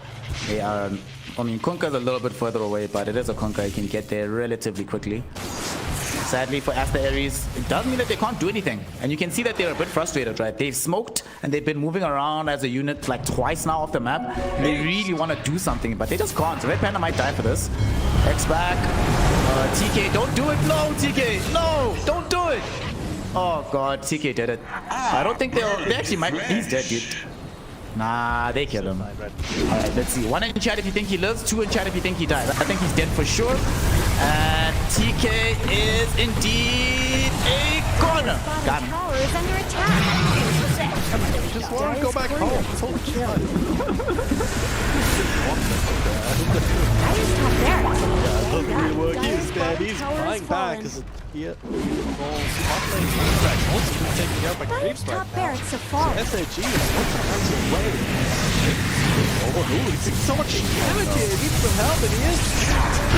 They are, I mean, Kunkka's a little bit further away, but it is a Kunkka. He can get there relatively quickly. Sadly for Aster.Aries, it does mean that they can't do anything. And you can see that they're a bit frustrated, right? They've smoked, and they've been moving around as a unit like twice now off the map. And they really want to do something, but they just can't. So Red Panda might die for this. X back. TK, don't do it. No, TK. No, don't do it. Oh god, TK did it. I don't think they actually might. He's dead, dude. Nah, they kill him. Alright, let's see. 1 in chat if you think he lives, 2 in chat if you think he dies. I think he's dead for sure. And TK is indeed a corner. Got him. tower is under attack. Just want to go back home. Holy shit. Dire's top barracks. Doesn't work. He's dead. He's flying back. Because here, also being taken out by creeps Dire's right top now. barracks have fallen. SAG is 1 away. Oh, he's taking so much damage here. He needs some help, and he is.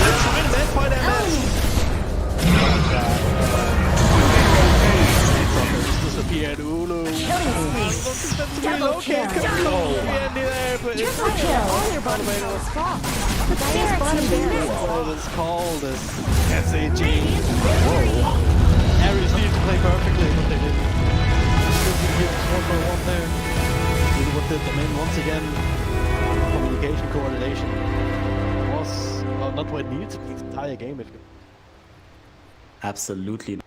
They're trying to manpoint that match. Disappeared. Ulu. Double kill. Triple kill. All your bottom towers fall. Dire's bottom barracks. What it's called is SAG. Aries needed to play perfectly, but they didn't. One by one there. Really what did them in once again. Communication coordination was not what it needed to be the entire game. If you Absolutely.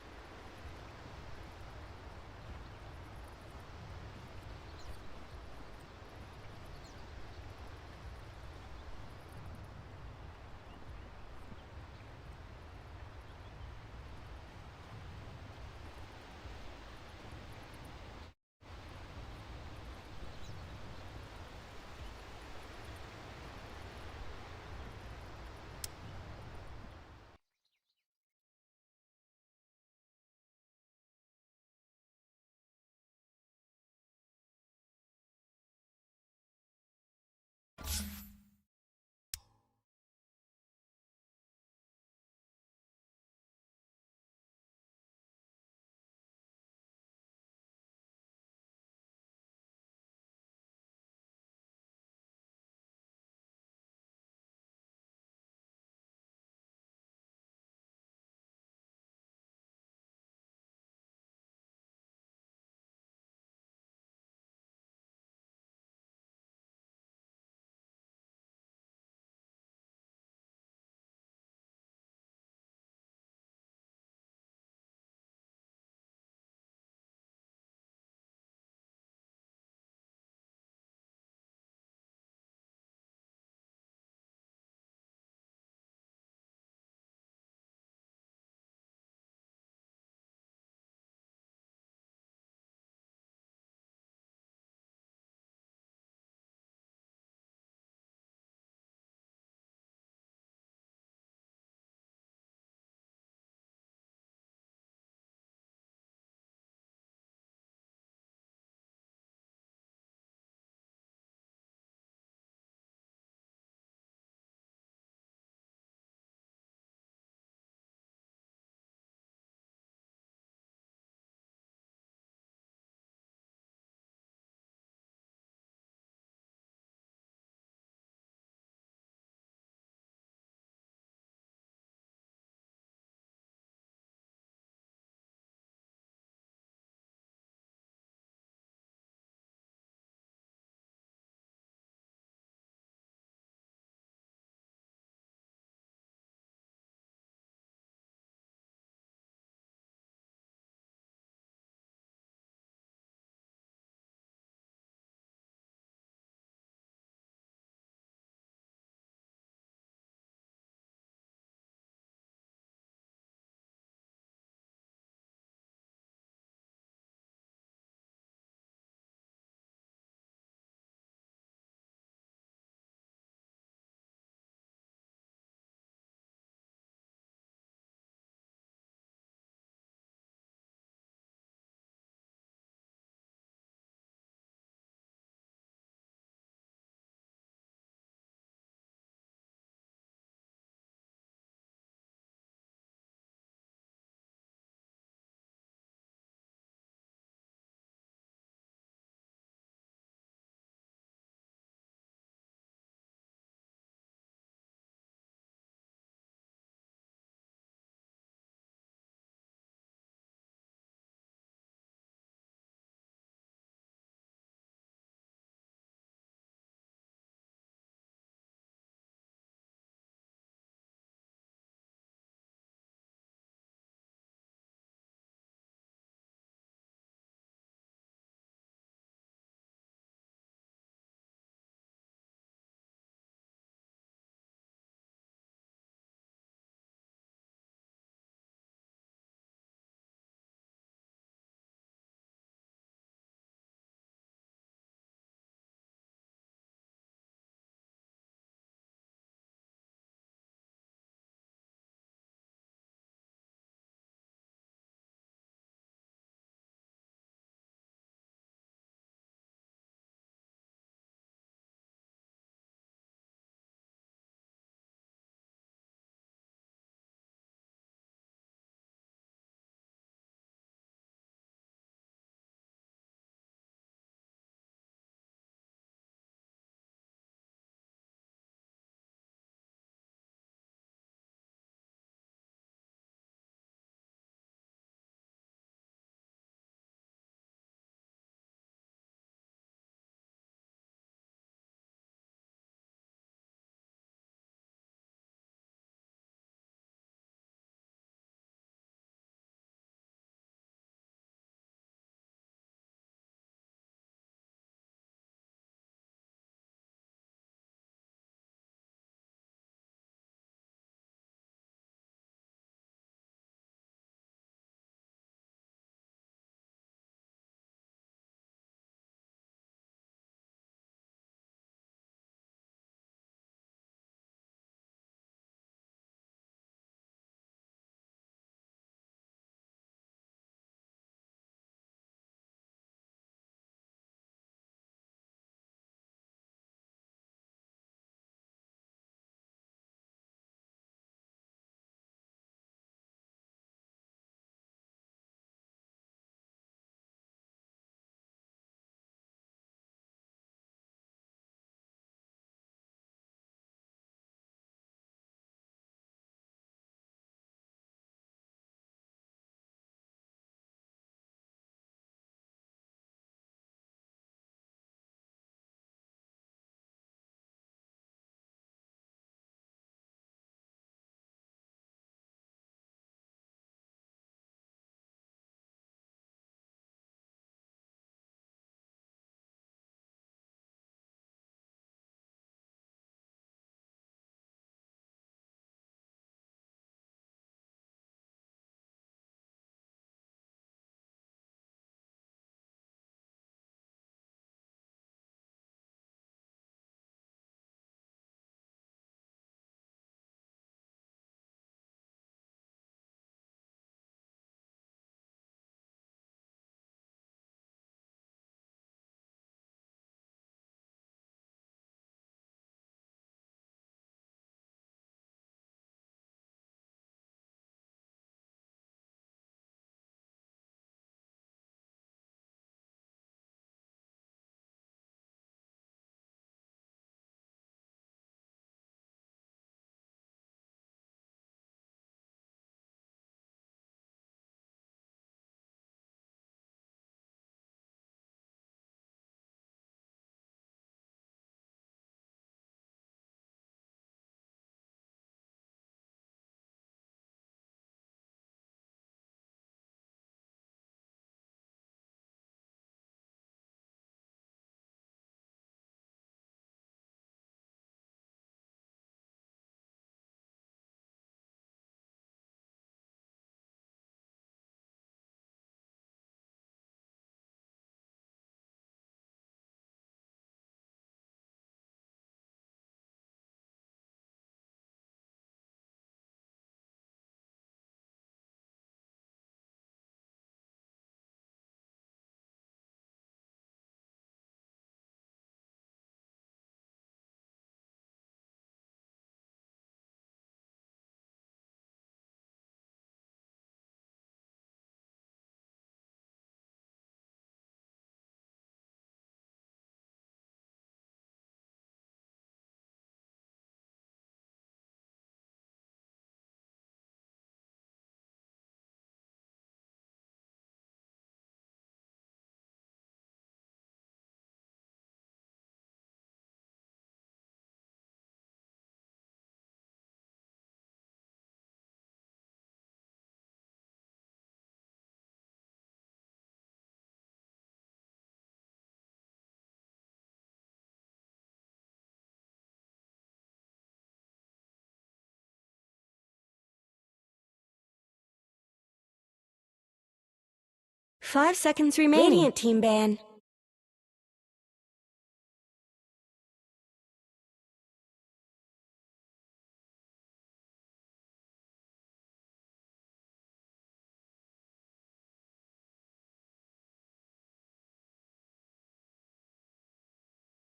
5 seconds remaining. Radiant team ban.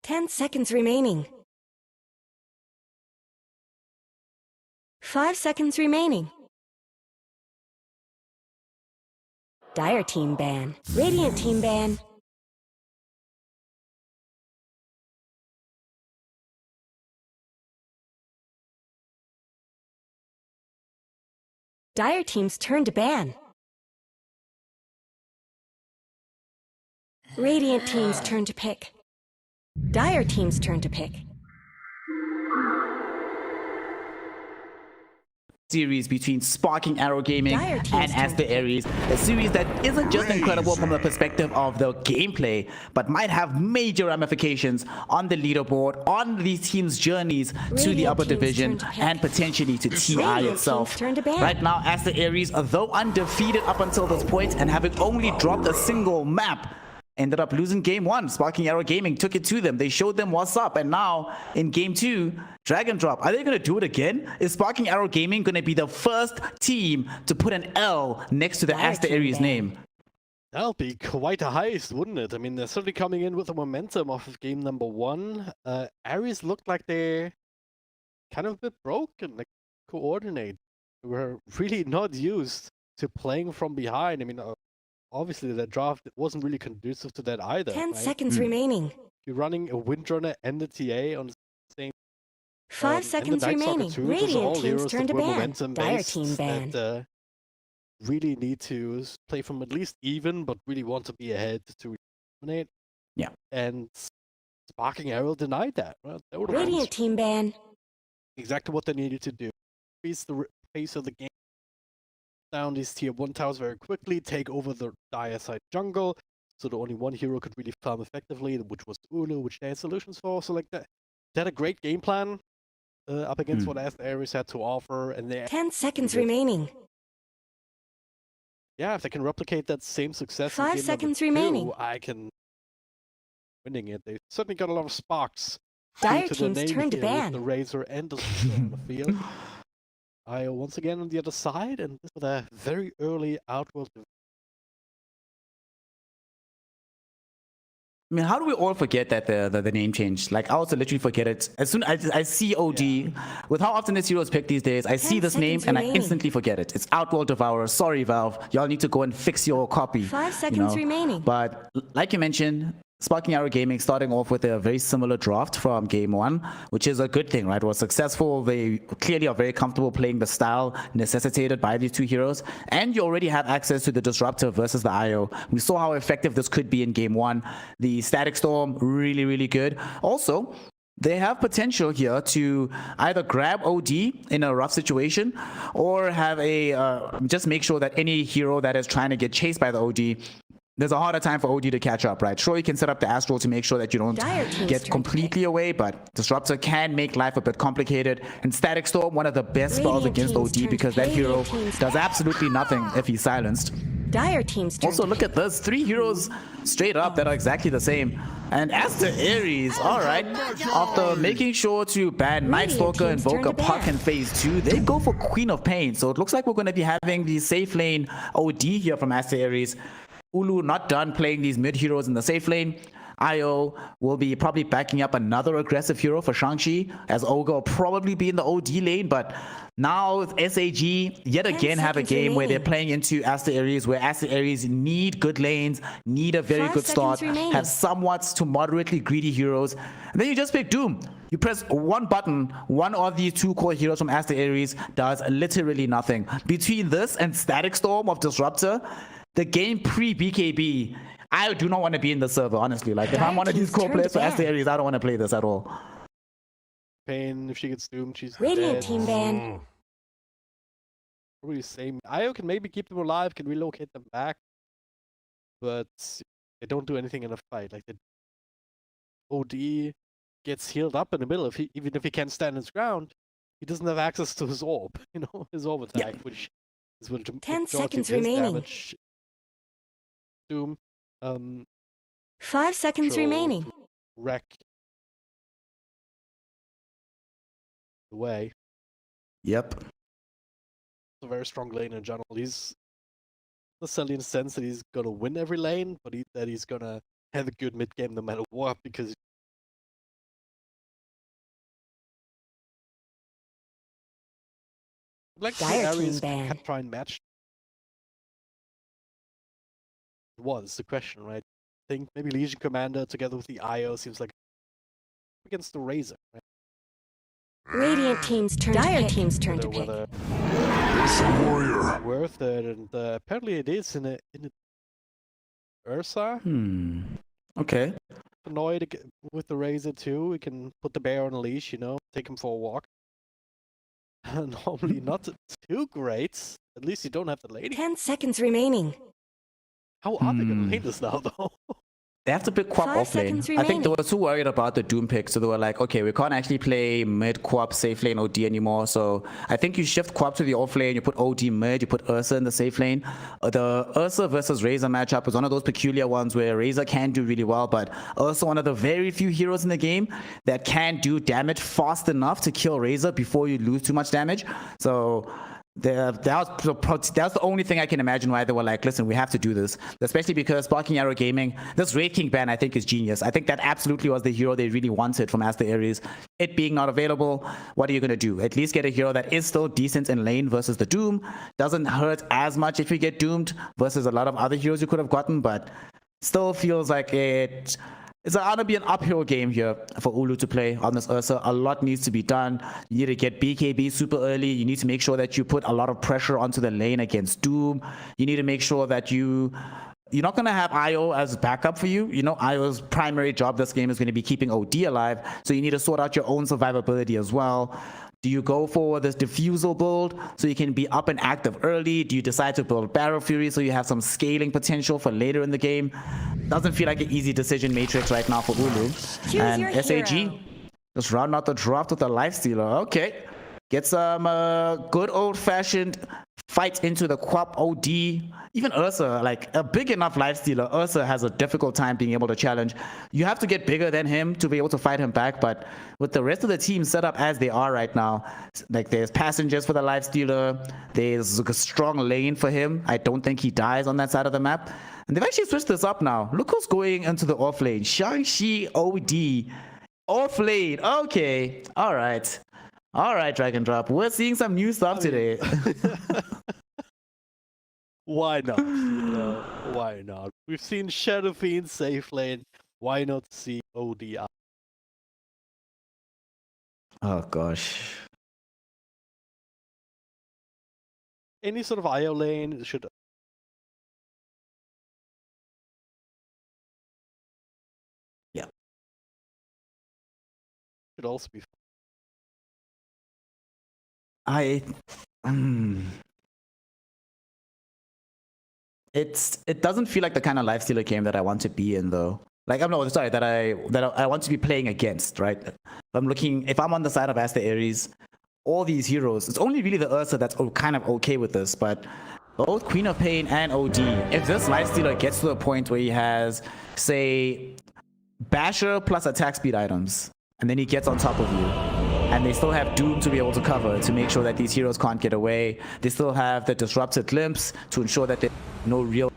Ten seconds remaining. 5 seconds remaining. Dire team ban. Radiant team ban. Dire team's turn to ban. Radiant team's turn to pick. Dire team's turn to pick. Series between Sparking Arrow Gaming Dire team's and turn. Aster.Aries, a series that isn't just incredible from the perspective of the gameplay, but might have major ramifications on the leaderboard, on these teams' journeys to the Radiant upper team's division, turn to pick. and potentially to TI Radiant itself. team's turn to ban. Right now, Aster.Aries, though undefeated up until this point and having only dropped a single map, ended up losing game one. Sparking Arrow Gaming took it to them. They showed them what's up. And now in game two, drag and drop. Are they going to do it again? Is Sparking Arrow Gaming going to be the first team to put an L next to the Dire Aster.Aries team name? That'll be quite a heist, wouldn't it? I mean, they're certainly coming in with the momentum off of game number one. Aries looked like they're kind of a bit broken, like coordinate. They were really not used to playing from behind. I mean, obviously that draft wasn't really conducive to that either. 10 right? seconds remaining. You're running a Windrunner and a TA on the same 5 and the seconds Night Stalker remaining. too. Those are Radiant all team's heroes turn that to were ban. momentum Dire based team ban. that really need to play from at least even, but really want to be ahead to dominate. Yeah. And Sparking Arrow denied that. Right? They were Radiant team ban. exactly what they needed to do. Increase the pace of the game, down these tier 1 towers very quickly, take over the Dire side jungle, so that only one hero could really farm effectively, which was Ulu, which they had solutions for. So like that, they had a great game plan up against what Aster.Aries had to offer, and they 10 seconds did. remaining. Yeah, if they can replicate that same success 5 in game seconds number two, remaining. I can winning it. They certainly got a lot of sparks. Dire due to team's the name turn to here with ban. the Razor and the Sword on the field. IO once again on the other side, and this with a very early outworld. I mean, how do we all forget that the name changed? Like, I also literally forget it. As soon as I see OD, with how often this hero is picked these days, I see 10 this name seconds and I remaining. instantly forget it. It's Outworld Devourer. Sorry, Valve. Y'all need to go and fix your copy. 5 seconds remaining. But like you mentioned, Sparking Arrow Gaming starting off with a very similar draft from game one, which is a good thing, right? It was successful. They clearly are very comfortable playing the style necessitated by these two heroes. And you already have access to the Disruptor versus the IO. We saw how effective this could be in game one. The Static Storm, really, really good. Also, they have potential here to either grab OD in a rough situation or have just make sure that any hero that is trying to get chased by the OD, there's a harder time for OD to catch up, right? Sure, you can set up the Astral to make sure that you don't get completely away, but Disruptor can make life a bit complicated. And Static Storm, one of the best spells against OD because that hero does absolutely nothing if he's silenced. Dire team's turn. Also, look at this. 3 heroes straight up that are exactly the same. And Aster.Aries, all right, after making sure to ban Night Stalker, Invoker, Puck in phase 2, they go for Queen of Pain. So it looks like we're going to be having the safe lane OD here from Aster.Aries. Ulu not done playing these mid heroes in the safe lane. IO will be probably backing up another aggressive hero for Shang-Chi, as Olga will probably be in the OD lane, but now SAG yet again have a game where they're playing into Aster.Aries, where Aster.Aries need good lanes, need a very good start, have somewhat to moderately greedy heroes, and then you just pick Doom. You press one button, one of these 2 core heroes from Aster.Aries does literally nothing. Between this and Static Storm of Disruptor, the game pre-BKB, I do not want to be in the server, honestly. Like, if I'm one of these core players for Aster.Aries, I don't want to play this at all. Pain, if she gets doomed, she's Radiant dead. team ban. Probably same. IO can maybe keep them alive, can relocate them back, but they don't do anything in a fight. Like, the OD gets healed up in the middle. Even if he can't stand his ground, he doesn't have access to his orb, his orb attack, which is what 10 majority of seconds his remaining. damage Doom. 5 seconds Control remaining. to wreck the way. Yep. A very strong lane in general. He's not necessarily in the sense that he's gonna win every lane, but that he's gonna have a good mid game no matter what, because like Dire team Aries ban. can try and match. Was the question, right? I think maybe Legion Commander together with the IO seems like against the Razor, right? Radiant team's turn. Dire team's turn to pick. Whether Warrior. worth it, and apparently it is in a Ursa. Okay. Annoyed with the Razor too. We can put the bear on a leash, take him for a walk. Normally not too great. At least you don't have the lady. 10 seconds remaining. How are they gonna lane this now, though? They have to pick Quap 5 off lane. seconds I think they remaining. were too worried about the Doom pick, so they were like, okay, we can't actually play mid Quap safe lane OD anymore. So I think you shift Quap to the off lane, you put OD mid, you put Ursa in the safe lane. The Ursa versus Razor matchup is one of those peculiar ones where Razor can do really well, but also one of the very few heroes in the game that can do damage fast enough to kill Razor before you lose too much damage. So that's the only thing I can imagine why they were like, listen, we have to do this, especially because Sparking Arrow Gaming, this Wraith King ban I think is genius. I think that absolutely was the hero they really wanted from Aster.Aries. It being not available, what are you going to do? At least get a hero that is still decent in lane versus the Doom. Doesn't hurt as much if you get doomed versus a lot of other heroes you could have gotten, but still feels like it's going to be an uphill game here for Ulu to play on this Ursa. A lot needs to be done. You need to get BKB super early. You need to make sure that you put a lot of pressure onto the lane against Doom. You need to make sure that you're not going to have IO as backup for you. IO's primary job this game is going to be keeping OD alive. So you need to sort out your own survivability as well. Do you go for this diffusal build so you can be up and active early? Do you decide to build Barrel Fury so you have some scaling potential for later in the game? Doesn't feel like an easy decision matrix right now for Ulu. And your SAG, hero. just round out the draft with a Lifestealer. Okay. Get some good old-fashioned fight into the Quap OD. Even Ursa, like a big enough Lifestealer, Ursa has a difficult time being able to challenge. You have to get bigger than him to be able to fight him back, but with the rest of the team set up as they are right now, like there's passengers for the Lifestealer, there's a strong lane for him. I don't think he dies on that side of the map. And they've actually switched this up now. Look who's going into the off lane. Shang-Chi OD. Off lane. Okay. All right. All right, Drag and Drop. We're seeing some new stuff today. Why not? Why not? We've seen Shadow Fiend safe lane. Why not see OD out? Oh, gosh. Any sort of IO lane should also be. It doesn't feel like the kind of Lifestealer game that I want to be in, though. Like, I'm not sorry that I want to be playing against, right? If I'm on the side of Aster.Aries, all these heroes, it's only really the Ursa that's kind of okay with this, but both Queen of Pain and OD, if this Lifestealer gets to the point where he has, say, Basher plus attack speed items, and then he gets on top of you, and they still have Doom to be able to cover to make sure that these heroes can't get away. They still have the Disrupted Glimpse to ensure that there's no real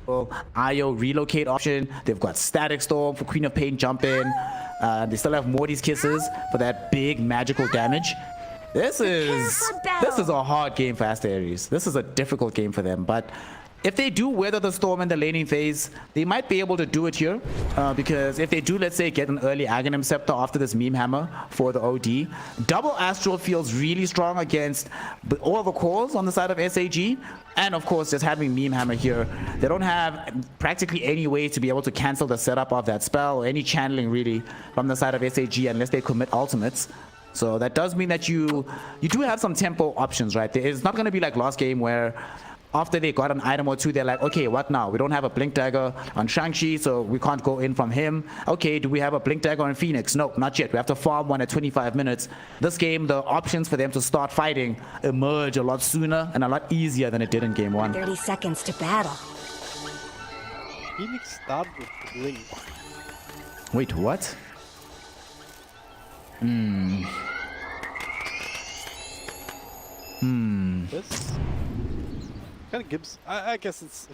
IO relocate option. They've got Static Storm for Queen of Pain jump in. They still have Morty's Kisses for that big magical damage. This is a hard game for Aster.Aries. This is a difficult game for them, but if they do weather the storm in the laning phase, they might be able to do it here. Because if they do, let's say, get an early Aghanim Scepter after this Meme Hammer for the OD, double Astral feels really strong against all the cores on the side of SAG. And of course, just having Meme Hammer here, they don't have practically any way to be able to cancel the setup of that spell or any channeling really from the side of SAG unless they commit ultimates. So that does mean that you do have some tempo options, right? It's not going to be like last game where after they got an item or two, they're like, okay, what now? We don't have a Blink Dagger on Shang-Chi, so we can't go in from him. Okay, do we have a Blink Dagger on Phoenix? No, not yet. We have to farm one at 25 minutes. This game, the options for them to start fighting emerge a lot sooner and a lot easier than it did in game one. 30 seconds to battle. Phoenix started with the blink. Wait, what? This kind of gives. I guess it's.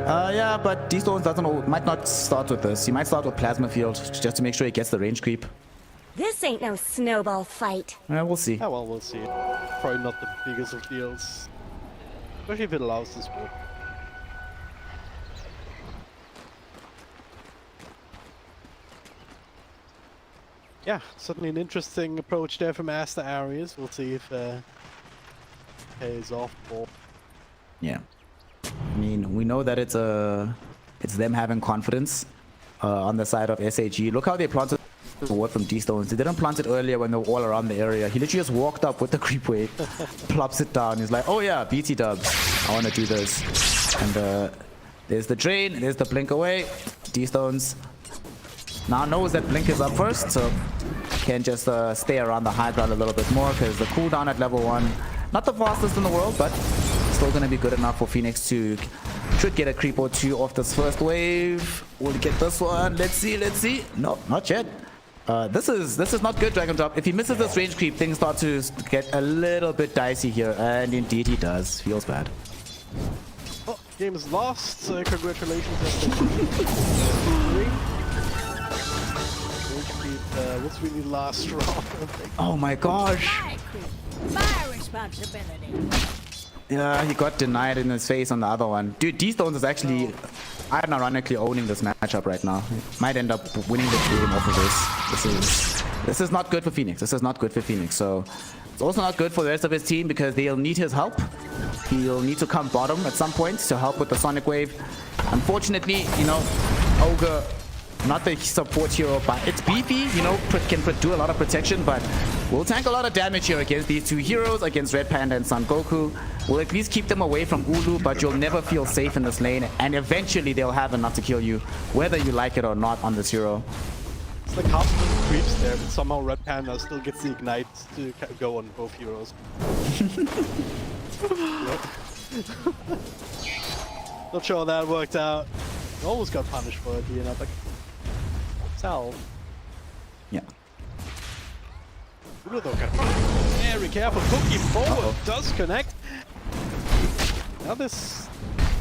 Yeah, but D-Stones might not start with this. He might start with Plasma Field just to make sure he gets the range creep. This ain't no snowball fight. We'll see. Yeah, well, we'll see. Probably not the biggest of deals, especially if it allows this work. Yeah, certainly an interesting approach there from Aster.Aries. We'll see if pays off. Yeah. I mean, we know that it's them having confidence on the side of SAG. Look how they planted the ward from D-Stones. They didn't plant it earlier when they were all around the area. He literally just walked up with the creep wave, plops it down. He's like, oh yeah, BT dubs. I want to do this. And there's the drain. There's the blink away. D-Stones now knows that blink is up first, so can just stay around the high ground a little bit more because the cooldown at level 1, not the fastest in the world, but still going to be good enough for Phoenix to should get a creep or two off this first wave. Will he get this one? Let's see. No, not yet. This is not good, Dragon Drop. If he misses this range creep, things start to get a little bit dicey here, and indeed he does. Feels bad. Oh, game is lost. Congratulations. What's really last round? Oh my gosh. My responsibility. Yeah, he got denied in his face on the other one. Dude, D-Stones is actually unironically owning this matchup right now. He might end up winning the game off of this. This is not good for Phoenix. So it's also not good for the rest of his team because they'll need his help. He'll need to come bottom at some point to help with the Sonic Wave. Unfortunately, you know, Ogre, not the support hero, but it's beefy, you know, can do a lot of protection, but will tank a lot of damage here against these two heroes, against Red Panda and Son Goku. Will at least keep them away from Ulu, but you'll never feel safe in this lane, and eventually they'll have enough to kill you, whether you like it or not on this hero. It's like half of the creeps there, but somehow Red Panda still gets the Ignite to go on both heroes. Not sure how that worked out. Almost got punished for it, you know, like Sal. Yeah. Ulu though, gotta be very careful. Cookie forward does connect. Now this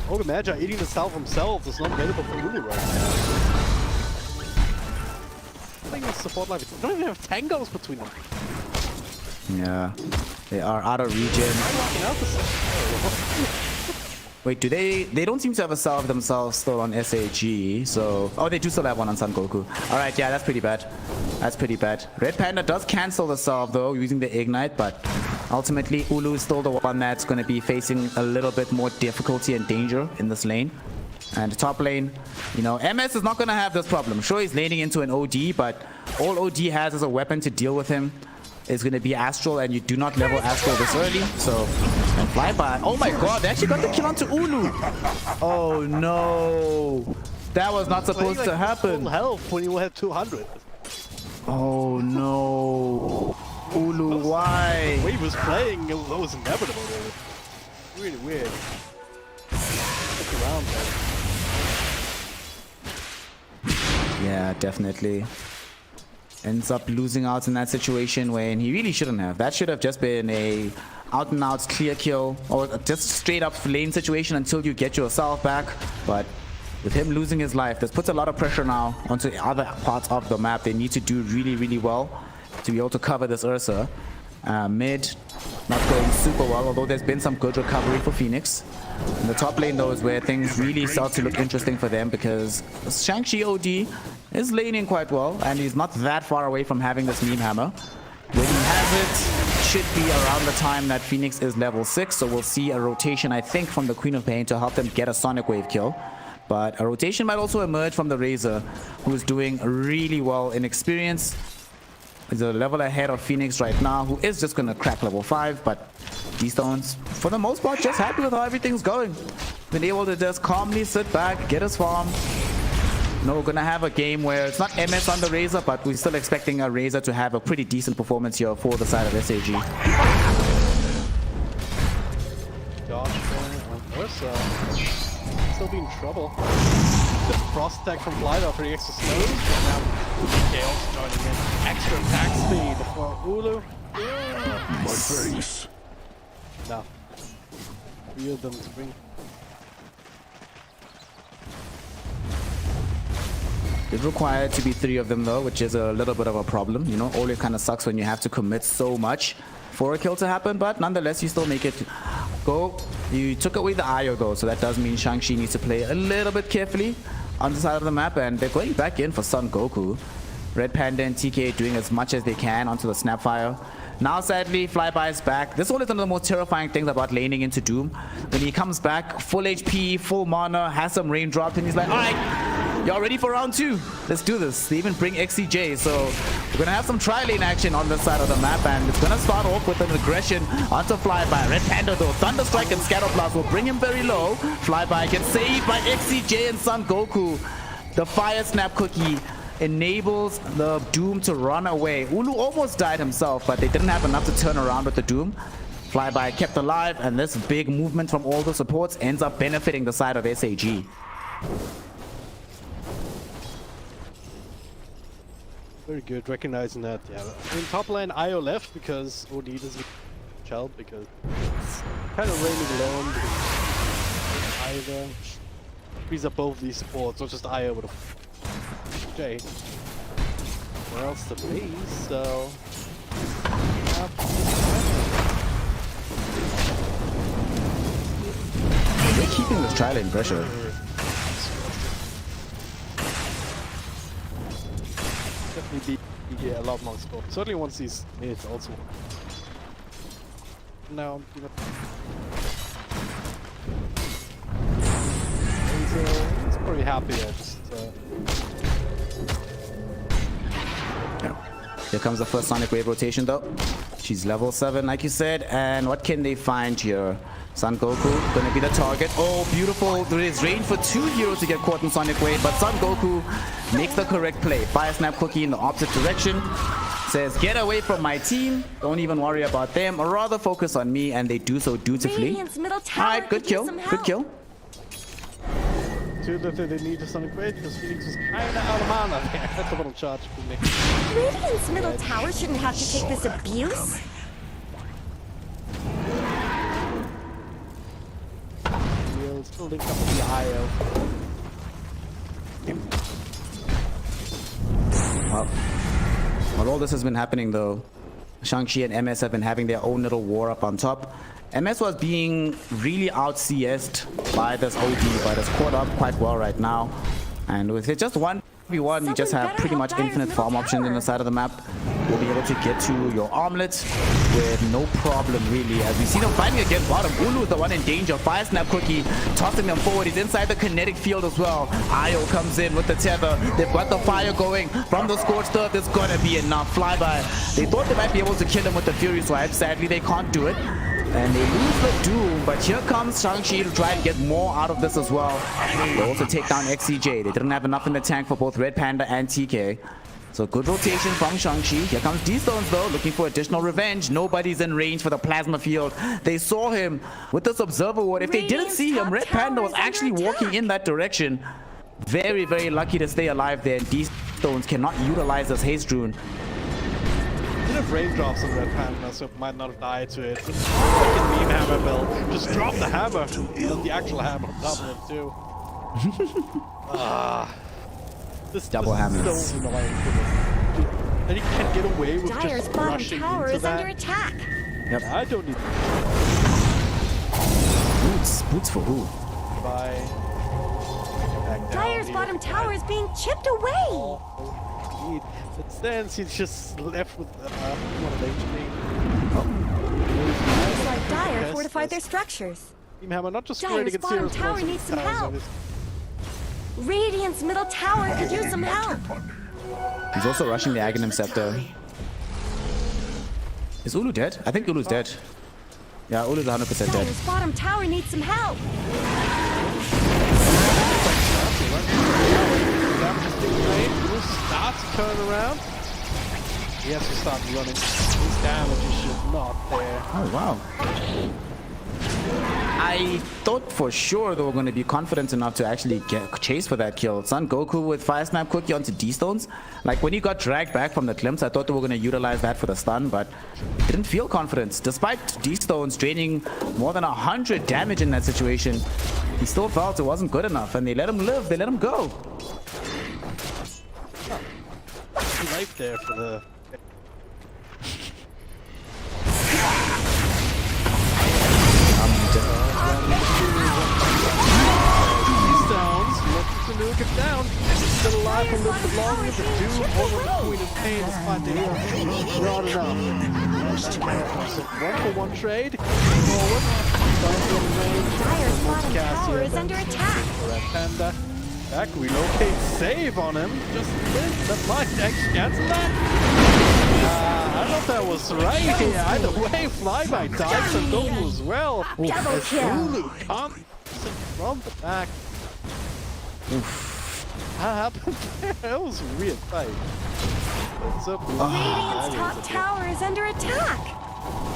Ogre Magi eating the Sal himself is not available for Ulu right now. I think it's support life. They don't even have tangos between them. Yeah. They are out of region. Wait, do they don't seem to have a salve themselves still on SAG, so... Oh, they do still have one on Son Goku. Alright, yeah, that's pretty bad. Red Panda does cancel the salve, though, using the Ignite, but ultimately, Ulu is still the one that's going to be facing a little bit more difficulty and danger in this lane. And top lane, you know, MS is not going to have this problem. Sure, he's laning into an OD, but all OD has as a weapon to deal with him is going to be Astral, and you do not level Astral this early, so... And flyby. Oh my god, they actually got the kill onto Ulu! Oh no! That was not supposed to happen! Full health when you have 200. Oh no! Ulu, why? The way he was playing, that was inevitable. Really weird. Look around there. Yeah, definitely. Ends up losing out in that situation when he really shouldn't have. That should have just been a out and out clear kill or just straight up lane situation until you get yourself back. But with him losing his life, this puts a lot of pressure now onto other parts of the map. They need to do really well to be able to cover this Ursa. Mid not going super well, although there's been some good recovery for Phoenix. In the top lane though is where things really start to look interesting for them because Shang-Chi OD is laning quite well and he's not that far away from having this meme hammer. When he has it, should be around the time that Phoenix is level 6, so we'll see a rotation, I think, from the Queen of Pain to help them get a Sonic Wave kill. But a rotation might also emerge from the Razor, who is doing really well in experience. He's a level ahead of Phoenix right now, who is just going to crack level 5, but D-Stones, for the most part, just happy with how everything's going. Been able to just calmly sit back, get his farm. No, we're gonna have a game where it's not MS on the Razor, but we're still expecting a Razor to have a pretty decent performance here for the side of SAG. still be in trouble. The frost attack from Flyder for the extra slows, but now Chaos joining in. Extra attack speed for Ulu. My face. No. 3 of them to bring. It required to be 3 of them though, which is a little bit of a problem. You know, always kind of sucks when you have to commit so much for a kill to happen, but nonetheless, you still make it go. You took away the IO though, so that does mean Shang-Chi needs to play a little bit carefully on the side of the map, and they're going back in for Son Goku. Red Panda and TK doing as much as they can onto the Snapfire. Now, sadly, Flyby is back. This one is one of the most terrifying things about laning into Doom. When he comes back, full HP, full mana, has some raindrops, and he's like, all right, y'all ready for round 2? Let's do this. They even bring XCJ, so we're gonna have some tri-lane action on this side of the map, and it's gonna start off with an aggression onto Flyby. Red Panda though, Thunderstrike and Scatterblast will bring him very low. Flyby gets saved by XCJ and Son Goku. The Fire Snap Cookie enables the Doom to run away. Ulu almost died himself, but they didn't have enough to turn around with the Doom. Flyby kept alive, and this big movement from all the supports ends up benefiting the side of SAG. Very good, recognizing that. Yeah, in top lane, IO left because OD doesn't help because it's kind of raining alone because either frees up both these supports, not just IO with a J. Where else to be? So They're keeping this tri-lane pressure. Definitely get a lot more score. Certainly once these mids also. Now, you know, he's probably happy. Just Yeah. Here comes the first Sonic Wave rotation though. She's level 7 like you said, and what can they find here? Son Goku gonna be the target. Oh, beautiful. There is range for 2 heroes to get caught in Sonic Wave, but Son Goku makes the correct play. Fire Snap Cookie in the opposite direction. Says, get away from my team. Don't even worry about them, or rather focus on me, and they do so dutifully. Alright, good kill. Good kill. they need a Sonic Wave because Phoenix was kinda out of mana there. That's a little charge for me. Radiant's middle tower shouldn't have to take this abuse. We'll still link up with the IO. While all this has been happening though, Shang-Chi and MS have been having their own little war up on top. MS was being really out-CS'd by this OD, but it's caught up quite well right now. And with it just 1v1, you just have pretty much infinite farm options on the side of the map. You'll be able to get to your armlet with no problem really. As we see them fighting against bottom, Ulu is the one in danger. Fire Snap Cookie tossing them forward. He's inside the kinetic field as well. Io comes in with the tether. They've got the fire going from the Scorched Earth. It's gonna be enough. Flyby. They thought they might be able to kill him with the Fury Swipe. Sadly, they can't do it. And they lose the Doom, but here comes Shang-Chi to try and get more out of this as well. They also take down XCJ. They didn't have enough in the tank for both Red Panda and TK. So good rotation from Shang-Chi. Here comes D-Stones though, looking for additional revenge. Nobody's in range for the plasma field. They saw him with this observer ward. If they didn't see him, Red Panda was actually walking in that direction. Very, very lucky to stay alive there. And D-Stones cannot utilize this haste rune. Of raindrops on Red Panda, so it might not have died to it. Fucking meme hammer belt. Just drop the hammer. Not the actual hammer on top of it too. This double hammer. So annoying. And he can get away with Dire's just bottom rushing tower into is that. under attack. Yep. I don't need Boots. Boots for who? Bye. Back down Dire's here. bottom tower is being chipped away. Instead, he's just left with one of Looks like HP. Dire fortified their structures. Meme hammer not just Dire's great against bottom heroes, but tower also needs some towers, help. obviously. Radiant's middle tower could use some help. He's also rushing the Aghanim Scepter. Is Ulu dead? I think Ulu's dead. Yeah, Ulu's 100% dead. Dire's bottom tower needs some help. Starts to turn around. He has to start running. His damage is just not there. Oh, wow. I thought for sure they were going to be confident enough to actually chase for that kill. Son Goku with Fire Snap Cookie onto D-Stones. Like when he got dragged back from the glimpse, I thought they were going to utilize that for the stun, but didn't feel confident. Despite D-Stones draining more than 100 damage in that situation, he still felt it wasn't good enough, and they let him live, they let him go. Life there for the... Nuke him down. Still alive a little bit longer, but Doom over the Queen of Pain despite the not enough. 1-for-1 trade. Forward. Dire's bottom tower is under attack. Red Panda. Back, relocate, save on him. Just missed. That might actually cancel that. I don't know if that was right. Yeah, either way, Flyby dies and Goku as well. Double kill. Lulu comes from the back. Oof. What happened there? That was a weird fight. What's up? Radiant's top tower is under attack.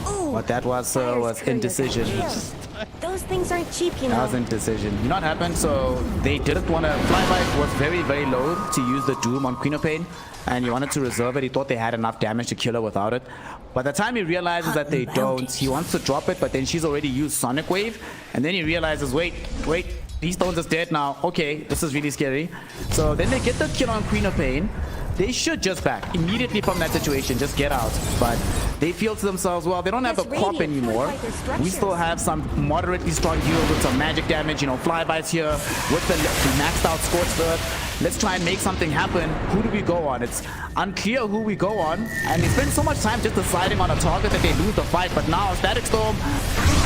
Ooh, What that was Dire's indecision. those things aren't cheap, you know. That was indecision. You know what happened? So they didn't want to... Flyby was very, very loath to use the Doom on Queen of Pain, and he wanted to reserve it. He thought they had enough damage to kill her without it. By the time he realizes that they don't, he wants to drop it, but then she's already used Sonic Wave, and then he realizes, wait, D-Stones is dead now. Okay, this is really scary. So then they get the kill on Queen of Pain. They should just back immediately from that situation, just get out. But they feel to themselves, well, they don't have the crop anymore. We still have some moderately strong heroes with some magic damage, you know, Flybys here with the maxed out Scorched Earth. Let's try and make something happen. Who do we go on? It's unclear who we go on, and they spend so much time just deciding on a target that they lose the fight. But now Static Storm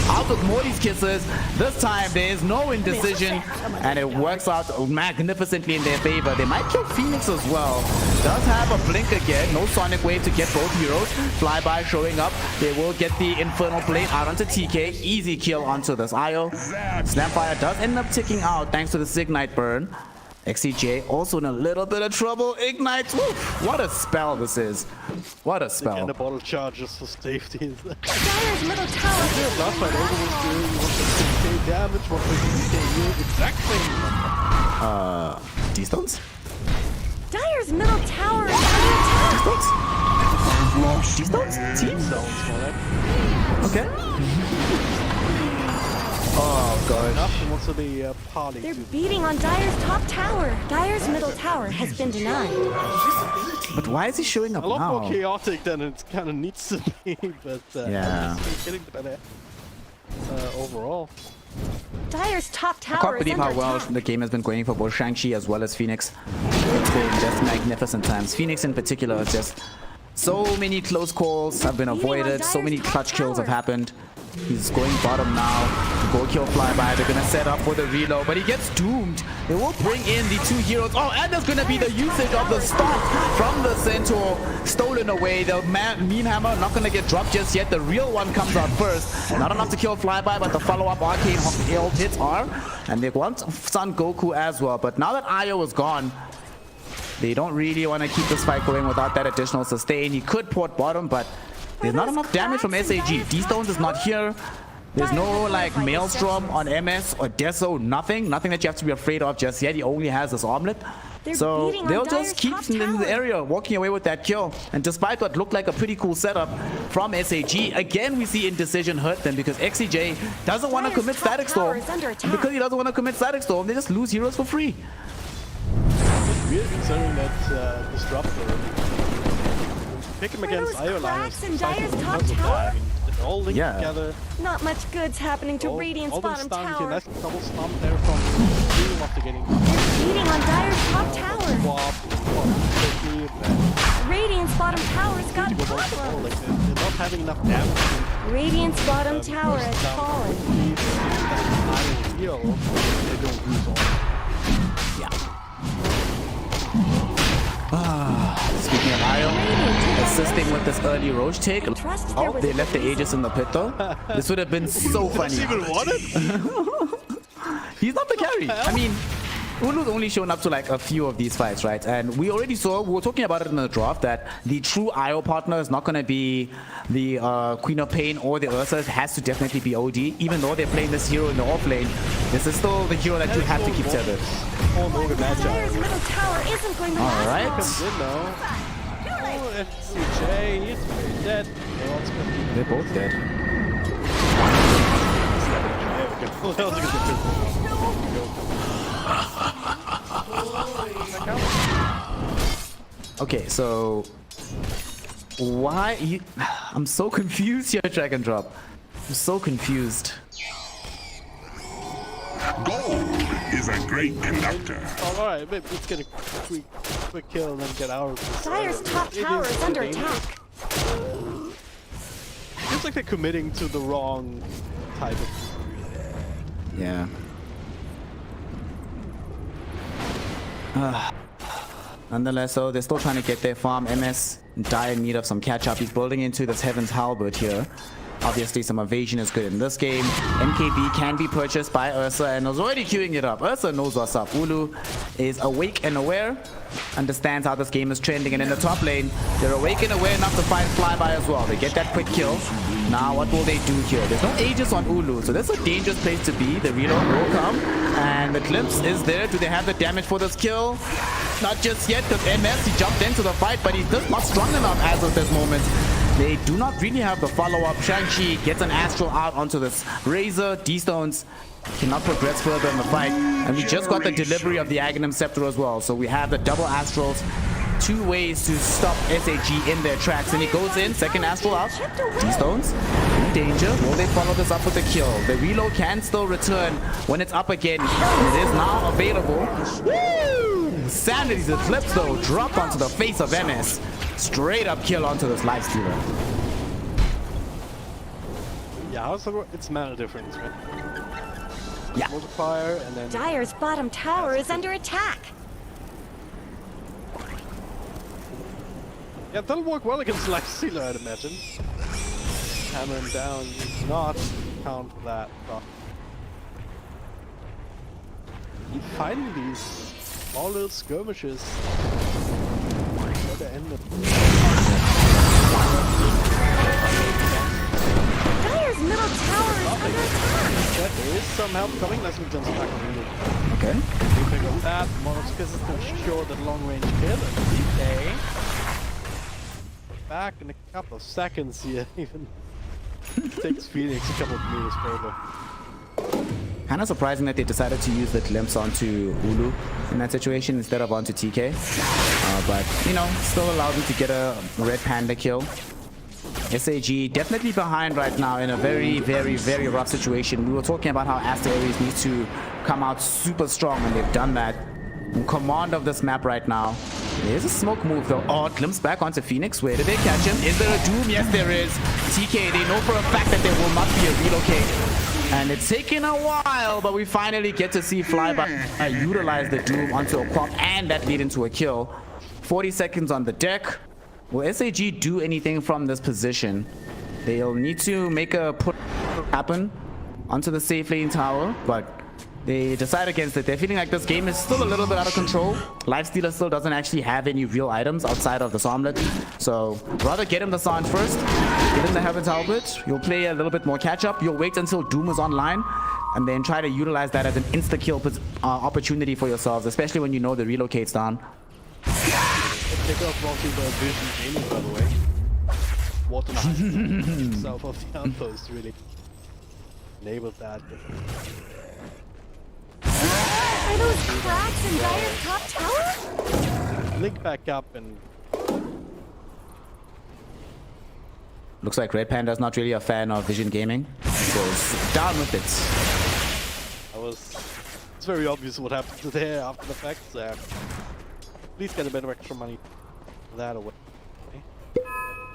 out with Morty's kisses. This time there is no indecision, and it works out magnificently in their favor. They might kill Phoenix as well. Does have a blink again. No Sonic Wave to get both heroes. Flyby showing up. They will get the Infernal Blade out onto TK. Easy kill onto this IO. Snapfire does end up ticking out thanks to the Signite burn. XCJ also in a little bit of trouble. Ignite. Woof. What a spell this is. What a spell. And the bottle charge just for safety. Dire's middle tower. Last fight over was doing 1.6k damage, 1.6k yield, exact same. D-Stones? Dire's middle tower is under attack. D-Stones? D-Stones? Team? Okay. Oh, God. Enough wants to be party. They're beating on Dire's top tower. Dire's middle tower has been denied. But why is he showing up A lot now? more chaotic than it kind of needs to be, but Yeah. getting the better overall. Dire's top tower I can't is believe under how well attack. the game has been going for both Shang-Chi as well as Phoenix. It's been just magnificent times. Phoenix in particular is just so many close calls have been avoided. So many clutch kills have happened. He's going bottom now. Go kill Flyby. They're going to set up for the reload, but he gets doomed. They will bring in the two heroes. Oh, and there's going to be the usage of the stop from the Centaur. Stolen away. The Mean Hammer not going to get dropped just yet. The real one comes out first. Not enough to kill Flyby, but the follow-up arcane hits are. And they want Son Goku as well. But now that Io is gone, they don't really want to keep this fight going without that additional sustain. He could port bottom, but there's not enough damage from SAG. D-Stones is not here. There's no like Maelstrom on MS or Deso, nothing that you have to be afraid of just yet. He only has this armlet. So they'll just keep in the area, walking away with that kill. And despite what looked like a pretty cool setup from SAG, again we see indecision hurt them because XCJ doesn't want to commit Static Storm. And because he doesn't want to commit Static Storm, they just lose heroes for free. It's weird considering that Disruptor pick him against Io Linus. They're all linked together. Not much good's happening to Radiant's bottom tower. Nice double stomp there from Doom after getting Beating on Dire's top tower. Radiant's bottom tower's got problems. They're not having enough damage. Radiant's bottom tower has fallen. They don't lose all. Speaking of Io, assisting with this early Roche take. Oh, they left the Aegis in the pit though. This would have been so funny. Even want it? He's not the carry. I mean, Ulu's only shown up to like a few of these fights, right? And we already saw, we were talking about it in the draft, that the true IO partner is not going to be the Queen of Pain or the Ursa. It has to definitely be OD. Even though they're playing this hero in the off lane, this is still the hero that you have to keep tethered. Dire's middle tower isn't going to last Alright. Oh, FCJ, he's dead. They're both dead. That was a good defense. Okay, so why you? I'm so confused here, drag and drop. I'm so confused. Gold is a great conductor. Alright, maybe let's get a quick kill and then get out of this. Dire's top tower is under attack. Feels like they're committing to the wrong type of. Yeah. Nonetheless, so they're still trying to get their farm. MS in dire need of some catch-up. He's building into this Heaven's Halberd here. Obviously, some evasion is good in this game. MKB can be purchased by Ursa and is already queuing it up. Ursa knows what's up. Ulu is awake and aware, understands how this game is trending, and in the top lane, they're awake and aware enough to find Flyby as well. They get that quick kill. Now, what will they do here? There's no Aegis on Ulu, so that's a dangerous place to be. The reload will come, and the glimpse is there. Do they have the damage for this kill? Not just yet, because MS, he jumped into the fight, but he's just not strong enough as of this moment. They do not really have the follow-up. Shang-Chi gets an Astral out onto this Razor. D-Stones cannot progress further in the fight. And we just got the delivery of the Aghanim Scepter as well. So we have the double Astrals. 2 ways to stop SAG in their tracks. And he goes in, second Astral out. D-Stones in danger. Will they follow this up with a kill? The reload can still return when it's up again. It is now available. Woo! Sanity's Eclipse though dropped onto the face of MS. Straight up kill onto this Lifestealer. Yeah, so it's mana difference, right? Yeah. Multiplier and then. Dire's bottom tower is under attack. Yeah, that'll work well against Lifestealer, I'd imagine. Hammer him down, do not count that. Keep finding these small little skirmishes. The end of Dire's middle tower is under attack. there is some help coming. Let's move jumps back on the Okay. We pick up that. Monarch's Kiss is going to ensure that long range kill. Okay. Back in a couple of seconds here. Even takes Phoenix a couple of meters further. Kind of surprising that they decided to use the glimpse onto Ulu in that situation instead of onto TK. But, you know, still allowed him to get a Red Panda kill. SAG definitely behind right now in a very, very, very rough situation. We were talking about how Aster.Aries needs to come out super strong, and they've done that. In command of this map right now. There's a smoke move though. Oh, glimpse back onto Phoenix. Where did they catch him? Is there a Doom? Yes, there is. TK, they know for a fact that there will not be a relocate. And it's taken a while, but we finally get to see Flyby utilize the Doom onto a Quap, and that lead into a kill. 40 seconds on the deck. Will SAG do anything from this position? They'll need to make a put happen onto the safe lane tower, but they decide against it. They're feeling like this game is still a little bit out of control. Lifestealer still doesn't actually have any real items outside of the Somlet. So rather get him the Sange first, get him the Heaven's Halberd. You'll play a little bit more catch up. You'll wait until Doom is online and then try to utilize that as an insta-kill opportunity for yourselves, especially when you know the relocate's down. Take off multi-vision gaming, by the way. What an idea. South of the outpost really enabled that. Are those cracks in Dire's top tower? Link back up and... Looks like Red Panda's not really a fan of Vision Gaming. Goes down with it. It's very obvious what happened there after the fact. Please get a bit of extra money that away.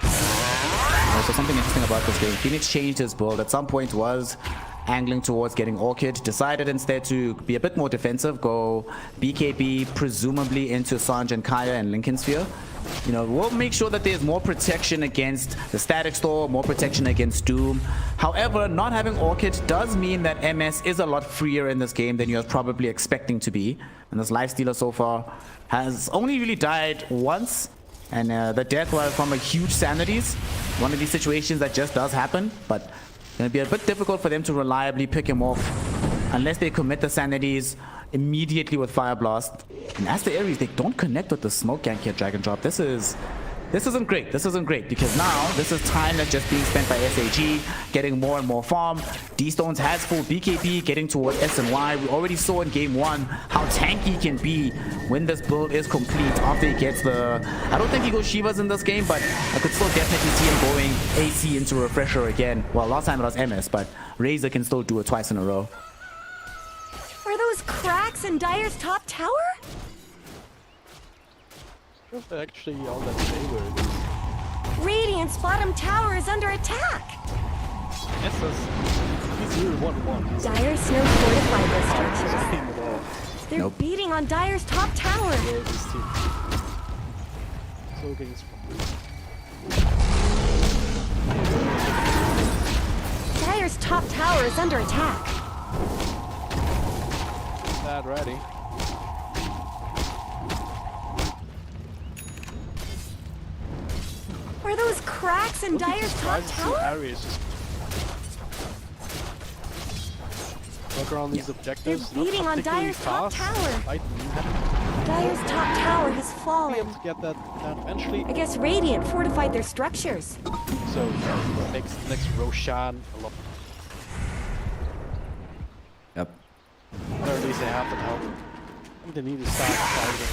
Also, something interesting about this game, Phoenix changed his build. At some point was angling towards getting Orchid, decided instead to be a bit more defensive, go BKB presumably into Sange and Kaya and Lincoln Sphere. You know, we'll make sure that there's more protection against the Static Storm, more protection against Doom. However, not having Orchid does mean that MS is a lot freer in this game than you're probably expecting to be. And this Lifestealer so far has only really died once. And the death was from a huge Sanities. One of these situations that just does happen, but it's going to be a bit difficult for them to reliably pick him off unless they commit the Sanities immediately with Fire Blast. And Aster.Aries, they don't connect with the smoke gank here, Drag and Drop. This isn't great. This isn't great because now this is time that's just being spent by SAG, getting more and more farm. D-Stones has full BKB, getting toward S and Y. We already saw in game 1 how tanky he can be when this build is complete after he gets the... I don't think he goes Shivas in this game, but I could still definitely see him going AC into Refresher again. Well, last time it was MS, but Razor can still do it twice in a row. Are those cracks in Dire's top tower? Actually, all that favor. Radiant's bottom tower is under attack. Yes, he's 0-1-1. Dire's no fortified their structures. Team at all. They're Nope. beating on Dire's top tower. Yeah, this team. So getting Dire's top tower is under attack. that ready. Are those cracks in Dire's top tower? Aries just work around these objectives. They're beating not on particularly Dire's top fast, tower. Fight Dire's top tower has be fallen. able to get that eventually. I guess Radiant fortified their structures. So next Roshan a lot. Yep. Or at least they have the help. I think they need to start fighting.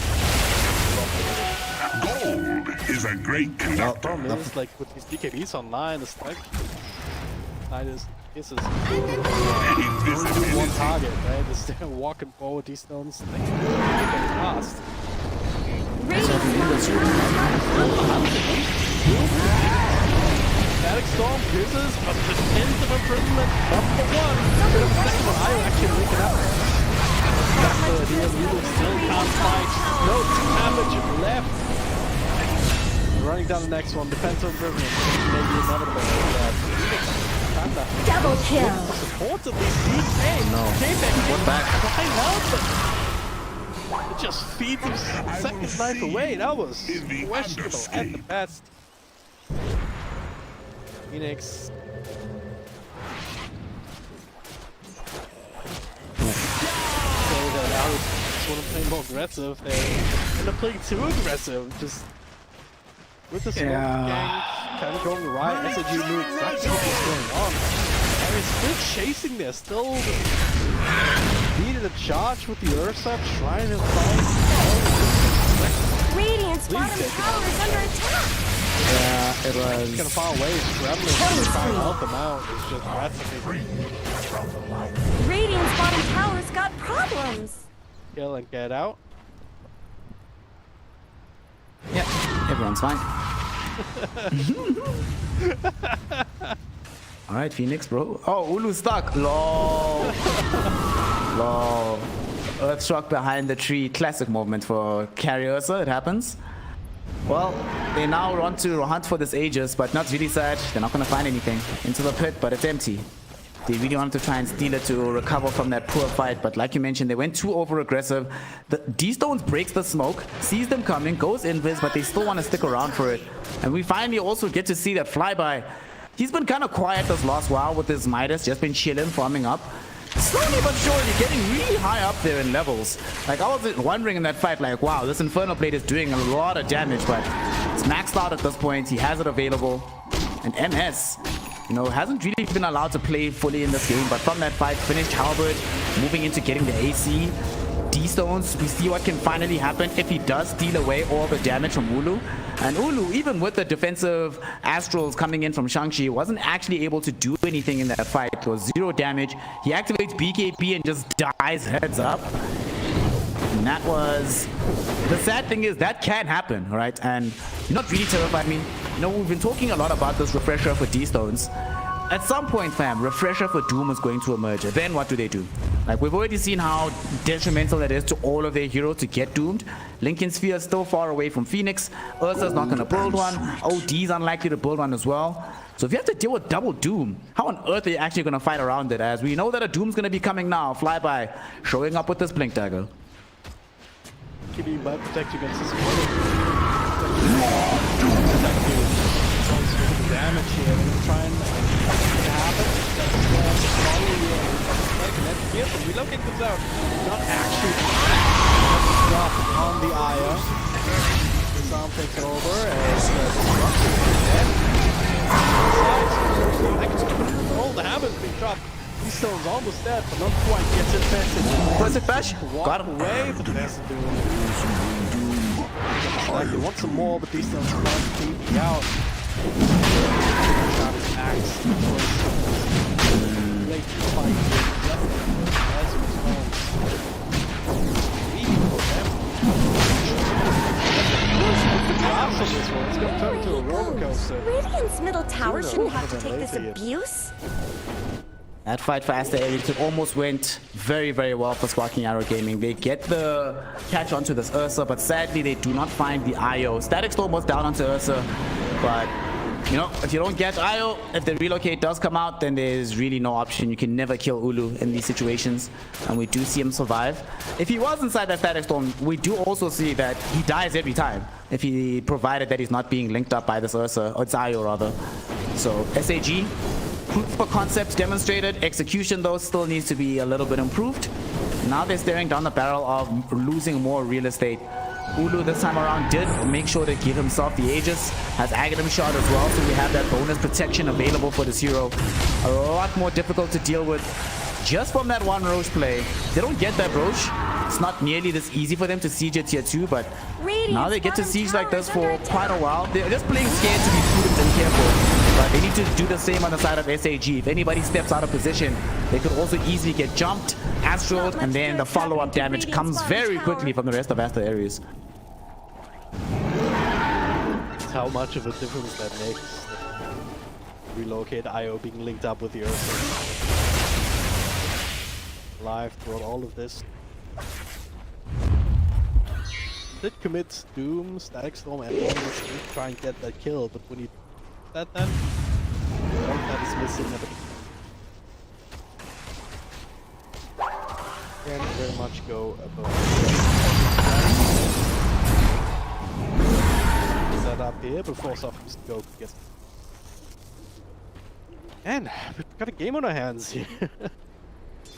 Gold is a great conductor. Problem is, like with these BKBs online, it's like this is only one target, right? Just they're walking forward, these stones, they get fast. Radiant's Static Storm pierces, but the tens of imprisonment, number one. Bit of a second one, I actually link it up. That's the idea, Lulu still can't fight. No damage left. Running down the next one, defensive imprisonment. Maybe inevitable. double kill. Supports at least DK. No. One back. Crying out, but it just feeds his second life away. That was questionable at the best. Phoenix. So that now just want to play more aggressive. They end up playing too aggressive. Just with the smoke gang kind of going right. SAG knew exactly what was going on. And he's still chasing there. Still needed a charge with the Ursa, trying to find. Radiant's bottom tower is under attack. Yeah, it was... Kind of far away, scrambling, trying to help them out. It's just breathtaking. Radiant's bottom tower's got problems. Kill and get out. Yeah, everyone's fine. Alright, Phoenix, bro. Oh, Ulu's stuck. Lol. Lol. Earthshock behind the tree. Classic moment for Carry Ursa. It happens. Well, they now want to hunt for this Aegis, but not really sad. They're not going to find anything. Into the pit, but it's empty. They really wanted to try and steal it to recover from that poor fight, but like you mentioned, they went too over-aggressive. The D-Stones breaks the smoke, sees them coming, goes invis, but they still want to stick around for it. And we finally also get to see that Flyby. He's been kind of quiet this last while with his Midas, just been chilling, farming up. Slowly but surely, getting really high up there in levels. Like, I was wondering in that fight, like, wow, this Infernal Blade is doing a lot of damage, but it's maxed out at this point. He has it available. And MS, you know, hasn't really been allowed to play fully in this game, but from that fight, finished Halberd, moving into getting the AC. D-Stones, we see what can finally happen if he does steal away all the damage from Ulu. And Ulu, even with the defensive Astrals coming in from Shang-Chi, wasn't actually able to do anything in that fight. It was 0 damage. He activates BKB and just dies heads up. And that was... The sad thing is that can happen, right? And not really terrified me. You know, we've been talking a lot about this refresher for D-Stones. at some point, fam, refresher for Doom is going to emerge. Then what do? Like, we've already seen how detrimental it is to all of their heroes to get doomed. Lincoln Sphere is still far away from Phoenix. Ursa's not going to build one. OD's unlikely to build one as well. So if you have to deal with double Doom, how on earth are you actually going to fight around it? As we know that a Doom's going to be coming now. Flyby showing up with this Blink Dagger. Can you protect you against this damage here. We're gonna try and make it happen. Relocate comes out. Not actually drop on the Aya. The sound takes over as all the habits being dropped. These stones almost dead, but not quite. Gets infested. What's it, Bash? Got away, but that's doing like they want some more, but these stones are not keeping out. Radiant's middle tower shouldn't have to take this abuse. That fight for Aster.Aries, it almost went very, very well for Sparking Arrow Gaming. They get the catch onto this Ursa, but sadly they do not find the IO. Static Storm was down onto Ursa, but you know, if you don't get IO, if the relocate does come out, then there's really no option. You can never kill Ulu in these situations, and we do see him survive. If he was inside that Static Storm, we do also see that he dies every time, if he provided that he's not being linked up by this Ursa, or it's IO rather. So SAG, proof of concept demonstrated. Execution though still needs to be a little bit improved. Now they're staring down the barrel of losing more real estate. Ulu this time around did make sure to give himself the Aegis, has Aghanim Shot as well, so we have that bonus protection available for this hero. A lot more difficult to deal with just from that one Roche play. They don't get that Roche. It's not nearly this easy for them to siege at tier 2, but now they get to siege like this for quite a while. They're just playing scared to be prudent and careful, but they need to do the same on the side of SAG. If anybody steps out of position, they could also easily get jumped, astraled, and then the follow-up damage comes very quickly from the rest of Aster.Aries. How much of a difference that makes. Relocate IO being linked up with the Ursa. Live throughout all of this. Did commit Doom, Static Storm, and almost try and get that kill, but when you that then that is missing a bit. Can very much go above. Set up here before Sophom's go gets. And we've got a game on our hands here.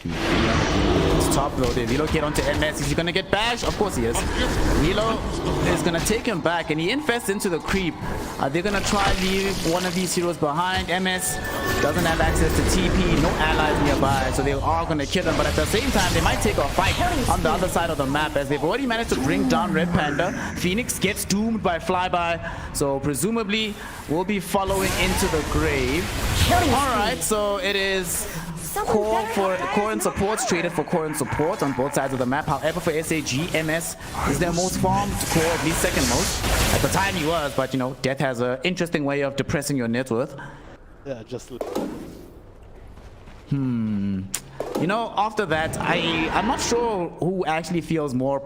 It's top though. They relocate onto MS. Is he gonna get bashed? Of course he is. Relo is gonna take him back and he infests into the creep. Are they gonna try leave one of these heroes behind? MS doesn't have access to TP, no allies nearby, so they are gonna kill him, but at the same time they might take a fight on the other side of the map as they've already managed to bring down Red Panda. Phoenix gets doomed by Flyby, so presumably we'll be following into the grave. Alright, so it is core and supports traded for core and support on both sides of the map. However, for SAG, MS is their most farmed, core at least second most. At the time he was, but you know, death has an interesting way of depressing your net worth. Yeah, just. You know, after that, I'm not sure who actually feels more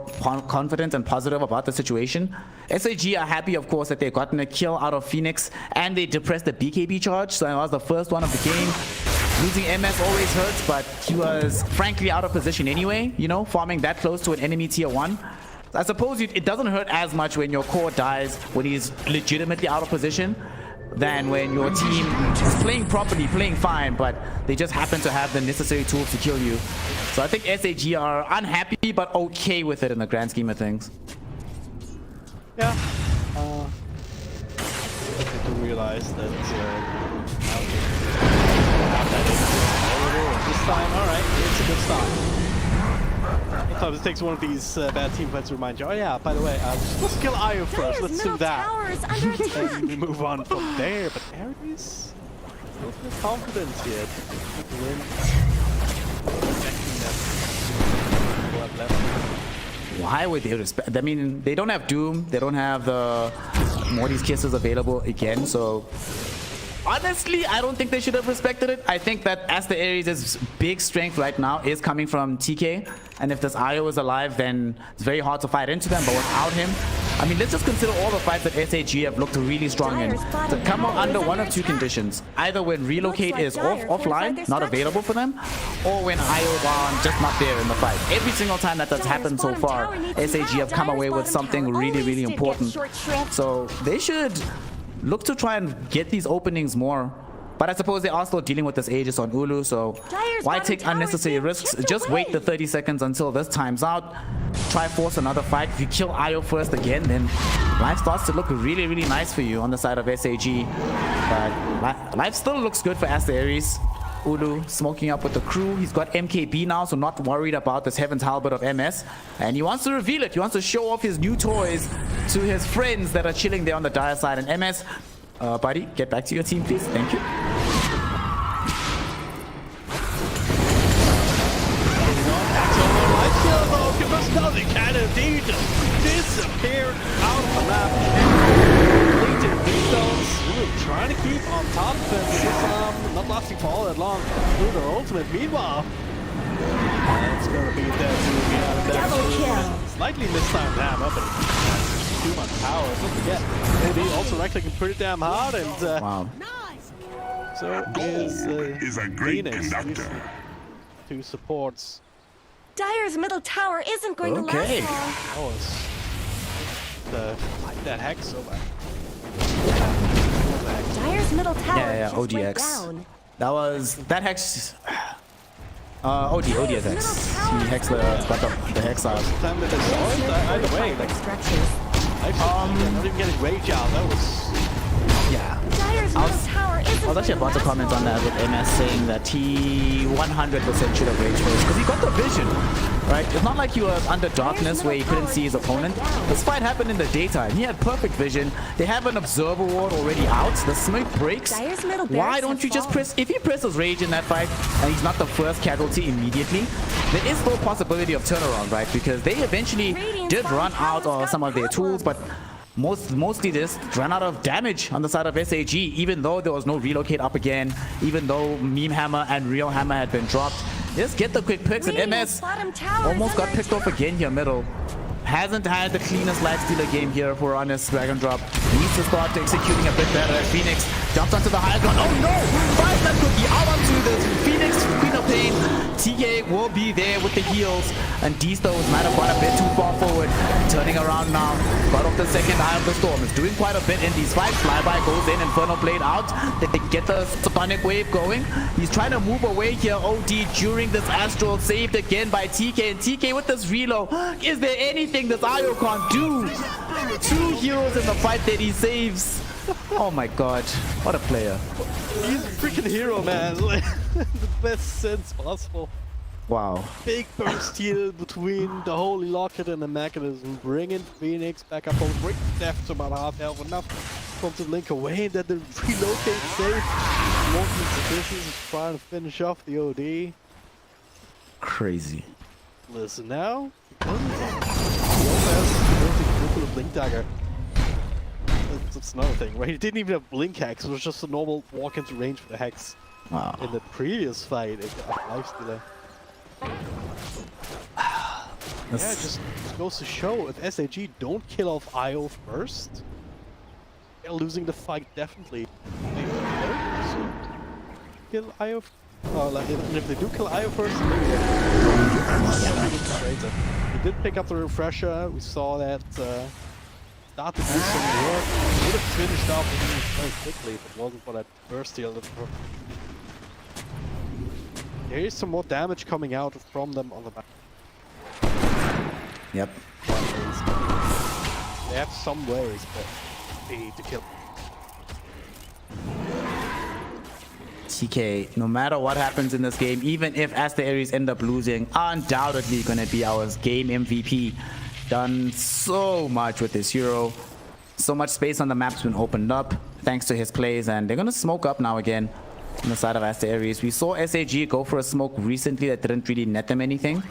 confident and positive about the situation. SAG are happy, of course, that they've gotten a kill out of Phoenix and they depressed the BKB charge, so that was the first one of the game. Losing MS always hurts, but he was frankly out of position anyway, you know, farming that close to an enemy tier 1. I suppose it doesn't hurt as much when your core dies when he's legitimately out of position than when your team is playing properly, playing fine, but they just happen to have the necessary tools to kill you. So I think SAG are unhappy but okay with it in the grand scheme of things. Yeah. I to realize that this time, alright, it's a good start. Sometimes it takes one of these bad team fights to remind you, oh yeah, by the way, let's kill Io first, let's do that. And we move on from there, but Aries still feels confident here to win. Why would they respect? I mean, they don't have Doom, they don't have the Morty's Kisses available again, so Honestly, I don't think they should have respected it. I think that Aster.Aries' big strength right now is coming from TK. And if this IO is alive, then it's very hard to fight into them. But without him, I mean, let's just consider all the fights that SAG have looked really strong in. To come out under one of two conditions. Either when relocate is offline, not available for them, or when IOs are just not there in the fight. Every single time that that's happened so far, SAG have come away with something really, really important. So they should look to try and get these openings more. But I suppose they are still dealing with this Aegis on Ulu, so why take unnecessary risks? Just wait the 30 seconds until this time's out. Try force another fight. If you kill IO first again, then life starts to look really, really nice for you on the side of SAG. But life still looks good for Aster.Aries. Ulu smoking up with the crew. He's got MKB now, so not worried about this Heaven's Halberd of MS. And he wants to reveal it. He wants to show off his new toys to his friends that are chilling there on the dire side. And MS, buddy, get back to your team, please. Thank you. Nothing can indeed disappear out of the map. Trying to keep on top of it. Not lasting for all that long. Through their ultimate. Meanwhile, it's going to be dead. Double kill. Slightly mistimed damn up and too much power. Don't forget. Maybe also right-clicking pretty damn hard and Wow. so is a great Phoenix. conductor. Two supports. Dire's middle tower isn't going to Okay. last long. That was that hex so bad. Dire's middle tower Yeah, just went ODX. down. That was that hex. ODS hex. He hexed the hex out. Time that they saw it, either way, like Structures. actually, not even getting rage out. That was Yeah. Dire's middle tower isn't I was actually going about to last comment on long. that with MS saying that he 100% should have rage first because he got the vision, right? It's not like he was under darkness where he couldn't see his opponent. This fight happened in the daytime. He had perfect vision. They have an observer ward already out. The smoke breaks. Dire's middle Why barracks don't have you just fallen. press? If he presses rage in that fight and he's not the first casualty immediately, there is still a possibility of turnaround, right? Because they eventually did run out of some of their tools, but mostly just ran out of damage on the side of SAG, even though there was no relocate up again, even though Meme Hammer and Real Hammer had been dropped. Just get the quick picks, and MS Bottom tower almost is got under picked off attack. again here middle. Hasn't had the cleanest lifestealer game here, if we're honest. Drag and drop needs to start executing a bit better. Phoenix jumps onto the high ground. Oh no! Five-step cookie out onto the Phoenix Queen of Pain. TK will be there with the heals, and D-Stones might have gone a bit too far forward. Turning around now. Got off the second eye of the storm. Is doing quite a bit in these fights. Flyby goes in, Infernal Blade out. They get the Sonic Wave going. He's trying to move away here. OD during this Astral, saved again by TK, and TK with this reload. Is there anything this IO can't do? Two heroes in the fight that he saves. Oh my god, what a player. he's a freaking hero, man. Like, the best sense possible. Wow. Big burst heal between the Holy Locket and the mechanism, bringing Phoenix back up on great depth to about half health, enough from the link away that the relocate safe. Walking positions is trying to finish off the OD. Crazy. Listen now, he also has the ability to triple a blink dagger. That's another thing, right? He didn't even have blink hex, it was just a normal walk into range for the hex. Wow. In the previous fight, it got lifestealer. Yeah, it just goes to show if SAG don't kill off IO first, they're losing the fight definitely. Maybe kill IO. Like if they do kill IO first, maybe they did pick up the refresher. We saw that start to do some work. Would have finished off very quickly if it wasn't for that burst heal. There is some more damage coming out from them on the back. Yep. They have some ways, but they need to kill. TK, no matter what happens in this game, even if Aster.Aries end up losing, undoubtedly gonna be our game MVP. Done so much with this hero. So much space on the map's been opened up thanks to his plays, and they're gonna smoke up now again on the side of Aster.Aries. We saw SAG go for a smoke recently that didn't really net them anything.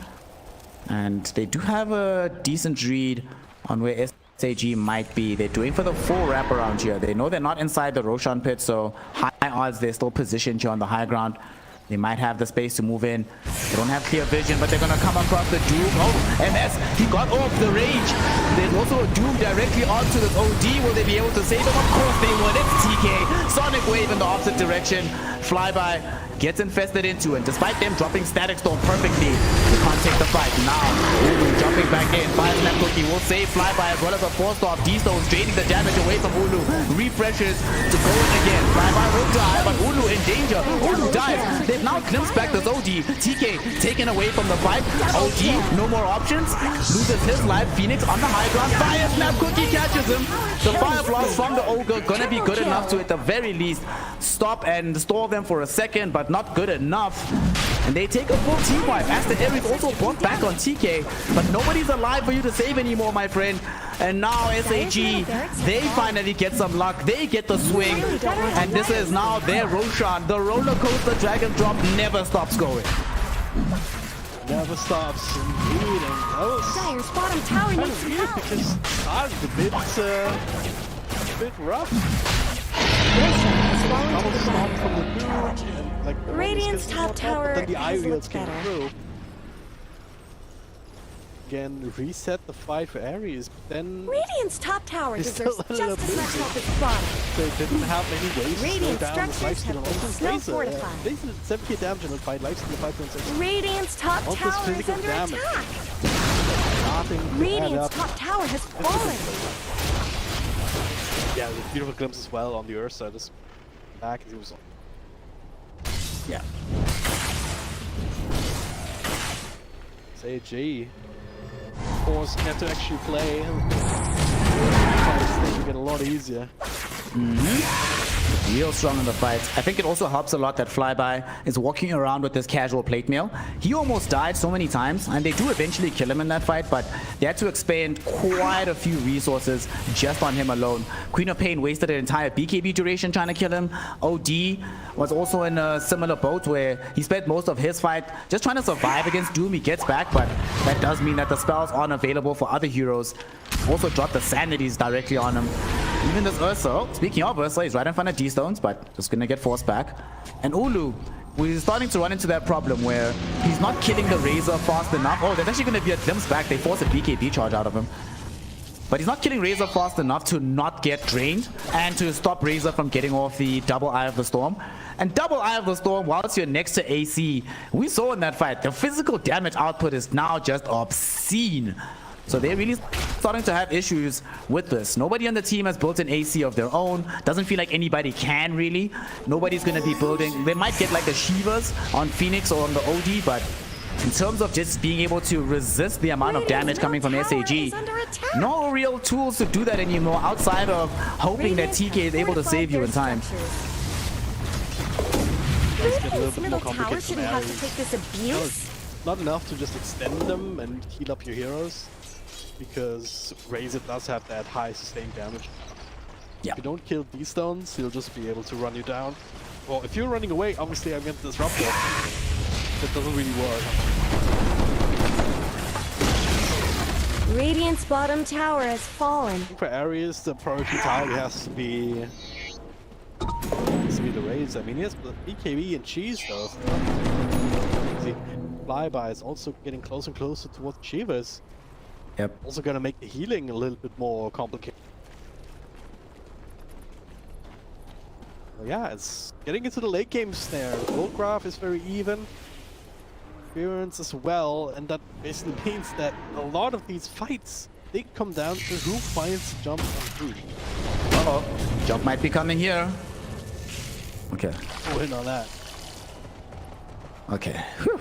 And they do have a decent read on where SAG might be. They're doing for the full wraparound here. They know they're not inside the Roshan pit, so high odds they're still positioned here on the high ground. They might have the space to move in. They don't have clear vision, but they're going to come across the Doom. Oh, MS, he got off the rage. There's also a Doom directly onto this OD. Will they be able to save him? Of course they would. It's TK. Sonic Wave in the opposite direction. Flyby gets infested into, and despite them dropping Static Storm perfectly, they can't take the fight. Now, Ulu jumping back in. Fire Snap Cookie will save Flyby as well as a 4-star. D-Stones draining the damage away from Ulu. Refreshes to go in again. Flyby will die, but Ulu in danger. Ulu dies. They've now glimpsed back this OD. TK taken away from the fight. OD, no more options. Loses his life. Phoenix on the high ground. Fire Snap Cookie catches him. The Fire Blast from the Ogre gonna be good enough to, at the very least, stop and stall them for a second, but not good enough. And they take a full team wipe. Aster.Aries also brought back on TK, but nobody's alive for you to save anymore, my friend. And now SAG, they finally get some luck. They get the swing, and this is now their Roshan. The roller coaster Dragon Drop never stops going. Never stops, indeed. And that was Dire's bottom tower needs some help. because started a bit rough. Double stomp from the dude, and like the Radiant's Roman's top getting knocked out, but then the tower has Ireals looked came better. through. Again, reset the fight for Aries, but then Radiant's top tower He's deserves still a just little as much busy. help as bottom. they didn't have any ways to slow Radiant down the structures lifesteal. have been Also, snow Razor, fortified. they did 70 damage in the fight, lifesteal 5.6. Radiant's top All this tower is physical under damage. attack. Starting to add Radiant's up. top tower has fallen. Yeah, the beautiful glimpse as well on the Ursa. Just back as he was on. Yeah. Say G. Of course, you have to actually play. Fights get a lot easier. Real strong in the fights. I think it also helps a lot that Flyby is walking around with this casual plate mail. He almost died so many times, and they do eventually kill him in that fight, but they had to expend quite a few resources just on him alone. Queen of Pain wasted an entire BKB duration trying to kill him. OD was also in a similar boat where he spent most of his fight just trying to survive against Doom. He gets back, but that does mean that the spells aren't available for other heroes. Also dropped the Sanities directly on him. Even this Ursa, oh, speaking of Ursa, he's right in front of D-Stones, but just gonna get forced back. And Ulu, we're starting to run into that problem where he's not killing the Razor fast enough. Oh, there's actually gonna be a glimpse back. They force a BKB charge out of him. But he's not killing Razor fast enough to not get drained and to stop Razor from getting off the double Eye of the Storm. And double Eye of the Storm, whilst you're next to AC, we saw in that fight, the physical damage output is now just obscene. So they're really starting to have issues with this. Nobody on the team has built an AC of their own. Doesn't feel like anybody can really. Nobody's going to be building. They might get like the Shivas on Phoenix or on the OD, but in terms of just being able to resist the amount of damage coming from SAG, no real tools to do that anymore outside of hoping that TK is able to save you in time. Radiant's middle tower shouldn't have to take this abuse. Not enough to just extend them and heal up your heroes, because Razor does have that high sustained damage. Yeah. If you don't kill these stones, he'll just be able to run you down. Well, if you're running away, obviously I'm going to disrupt it. That doesn't really work. Radiant's bottom tower has fallen. For Aries, the priority target has to be the Raze. I mean, he has BKB and cheese though. See, Flyby is also getting closer and closer towards Shivas. Yep. Also gonna make the healing a little bit more complicated. Well, yeah, it's getting into the late games there. Gold graph is very even. Experience as well, and that basically means that a lot of these fights, they come down to who finds jump on who. Uh-oh. Jump might be coming here. Okay. Go in on that. Okay. Whew.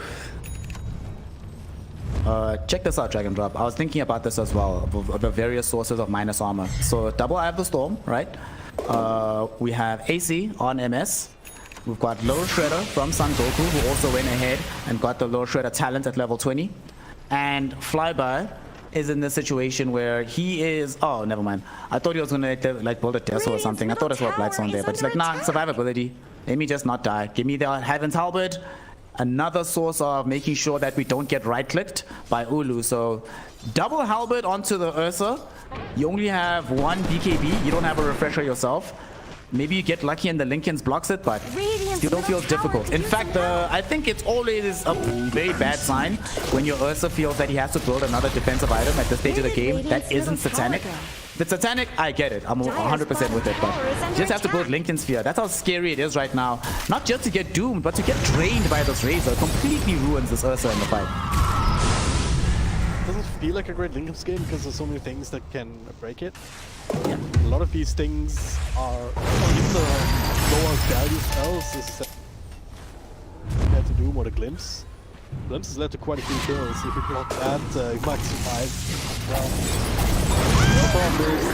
Check this out, Dragon Drop. I was thinking about this as well, of the various sources of minus armor. So double Eye of the Storm, right? We have AC on MS. We've got Low Shredder from Son Goku, who also went ahead and got the Low Shredder talent at level 20. And Flyby is in this situation where he is... Oh, never mind. I thought he was going to like build a Tesla or something. I thought I saw a Black Zone there, but he's like, nah, survivability. Let me just not die. Give me the Heaven's Halberd. Another source of making sure that we don't get right-clicked by Ulu. So double Halberd onto the Ursa. You only have one BKB. You don't have a refresher yourself. Maybe you get lucky and the Linken's blocks it, but Radiant's still middle feels tower difficult. In defense fact, I think it's always a very bad sign when your Ursa feels that he has to build another defensive item at this stage of the game that isn't satanic. If it's satanic, I get it. I'm 100% with it, but you just have to build Linken Sphere. That's how scary it is right now. Not just to get doomed, but to get drained by this Razor. Completely ruins this Ursa in the fight. Doesn't feel like a great Linken's game because there's so many things that can break it. Yeah. A lot of these things are even the lower value spells is compared to Doom or the Glimpse. Glimpse has led to quite a few kills. If you block that, you might survive. Well, the problem is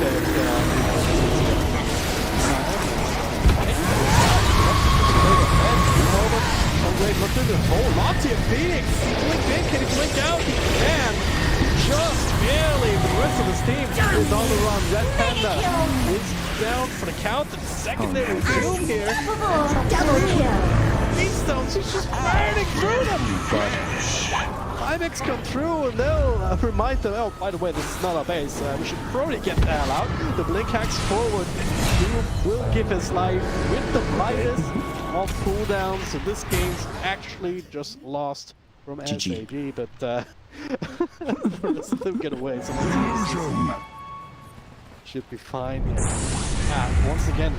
Lottie and Phoenix! Blink in, can he blink out? He can! Just barely, but the rest of his team is on the run. Red Panda is down for the count. The secondary kill here. Double kill. Beatstones, he's just burning through them! 5x come through and they'll remind them, oh, by the way, this is not our base. We should probably get the hell out. The blink hacks forward. Doom will give his life with the brightest of cooldowns. So this game's actually just lost from SAG, but let's let them get away. So should be fine. Once again,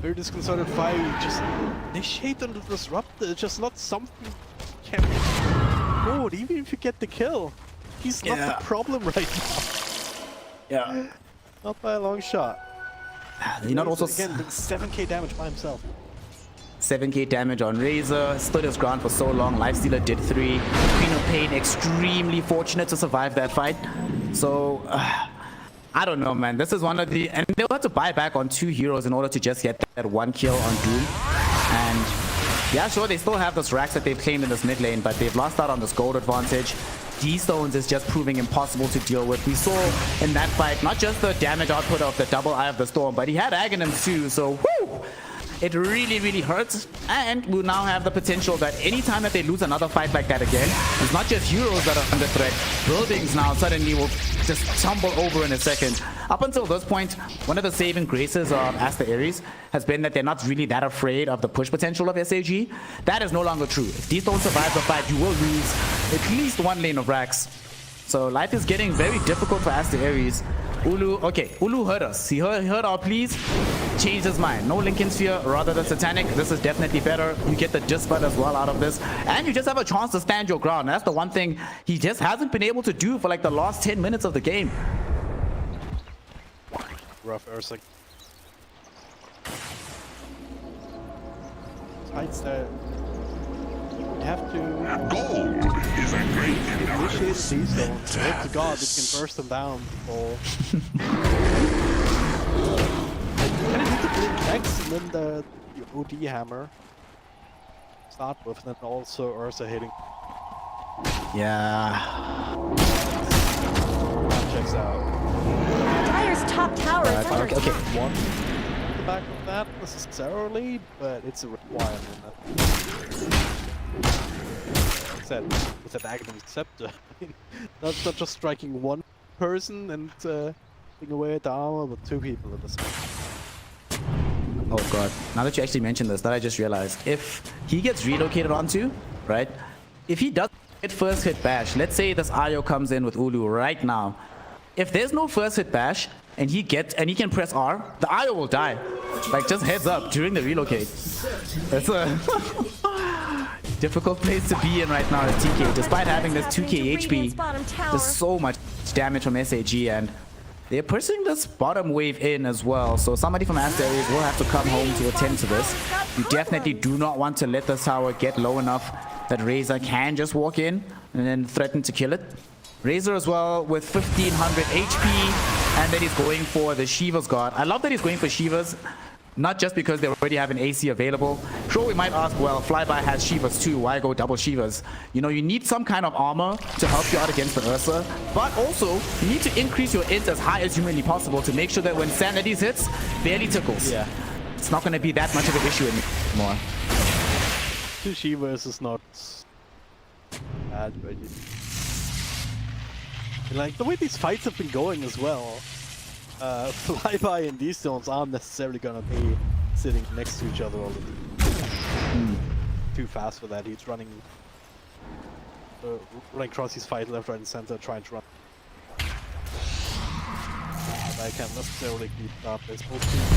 very disconcerted fight. Just initiate on the disruptor. It's just not something you can forward. Even if you get the kill, he's not the problem right now. Yeah. Not by a long shot. You're not also again 7k damage by himself. 7k damage on Razor, stood his ground for so long. Lifestealer did 3. Queen of Pain extremely fortunate to survive that fight. So I don't know, man. This is one of the, and they'll have to buy back on 2 heroes in order to just get that 1 kill on Doom. And yeah, sure, they still have those racks that they've claimed in this mid lane, but they've lost out on this gold advantage. D-Stones is just proving impossible to deal with. We saw in that fight not just the damage output of the double Eye of the Storm, but he had Aghanims too, so whoo! It really, really hurts, and we'll now have the potential that anytime that they lose another fight like that again, it's not just heroes that are under threat, buildings now suddenly will just tumble over in a second. Up until this point, one of the saving graces of Aster.Aries has been that they're not really that afraid of the push potential of SAG. That is no longer true. If these don't survive the fight, you will lose at least 1 lane of racks. So life is getting very difficult for Aster.Aries. Ulu, okay, Ulu heard us. He heard our pleas, changed his mind. No Linken Sphere rather than Satanic. This is definitely better. You get the Disput as well out of this. And you just have a chance to stand your ground. That's the one thing he just hasn't been able to do for like the last 10 minutes of the game. Rough Ursa. Heights there. You have to Gold is a great initiate these stones. Hope to God it can burst them down before. Kind of hit the blink X and then the OD hammer. Start with, and then also Ursa hitting. Yeah. That checks out. Dyer's top tower is under Okay. attack. One the back of that necessarily, but it's a requirement. With that Aghanim Scepter, I mean, that's not just striking one person and taking away the armor, but 2 people at the same time. Oh god, now that you actually mentioned this, that I just realized, if he gets relocated onto, right, if he does get first hit bash, let's say this Ayo comes in with Ulu right now, if there's no first hit bash and he can press R, the Ayo will die. Like, just heads up during the relocate. It's a difficult place to be in right now as TK, despite having this 2k HP. There's so much damage from SAG, and they're pushing this bottom wave in as well, so somebody from Aster.Aries will have to come home to attend to this. You definitely do not want to let this tower get low enough that Razor can just walk in and then threaten to kill it. Razor as well with 1500 HP, and then he's going for the Shiva's God. I love that he's going for Shiva's, not just because they already have an AC available. Sure, we might ask, well, Flyby has Shivas too, why go double Shivas? You know, you need some kind of armor to help you out against the Ursa, but also, you need to increase your int as high as humanly possible to make sure that when Sanity's hits, barely tickles. Yeah. It's not going to be that much of an issue anymore. 2 Shivas is not bad, but like the way these fights have been going as well, Flyby and these stones aren't necessarily gonna be sitting next to each other all the time. Too fast for that. He's running across his fight left, right, and center, trying to run. I can't necessarily keep up. There's both teams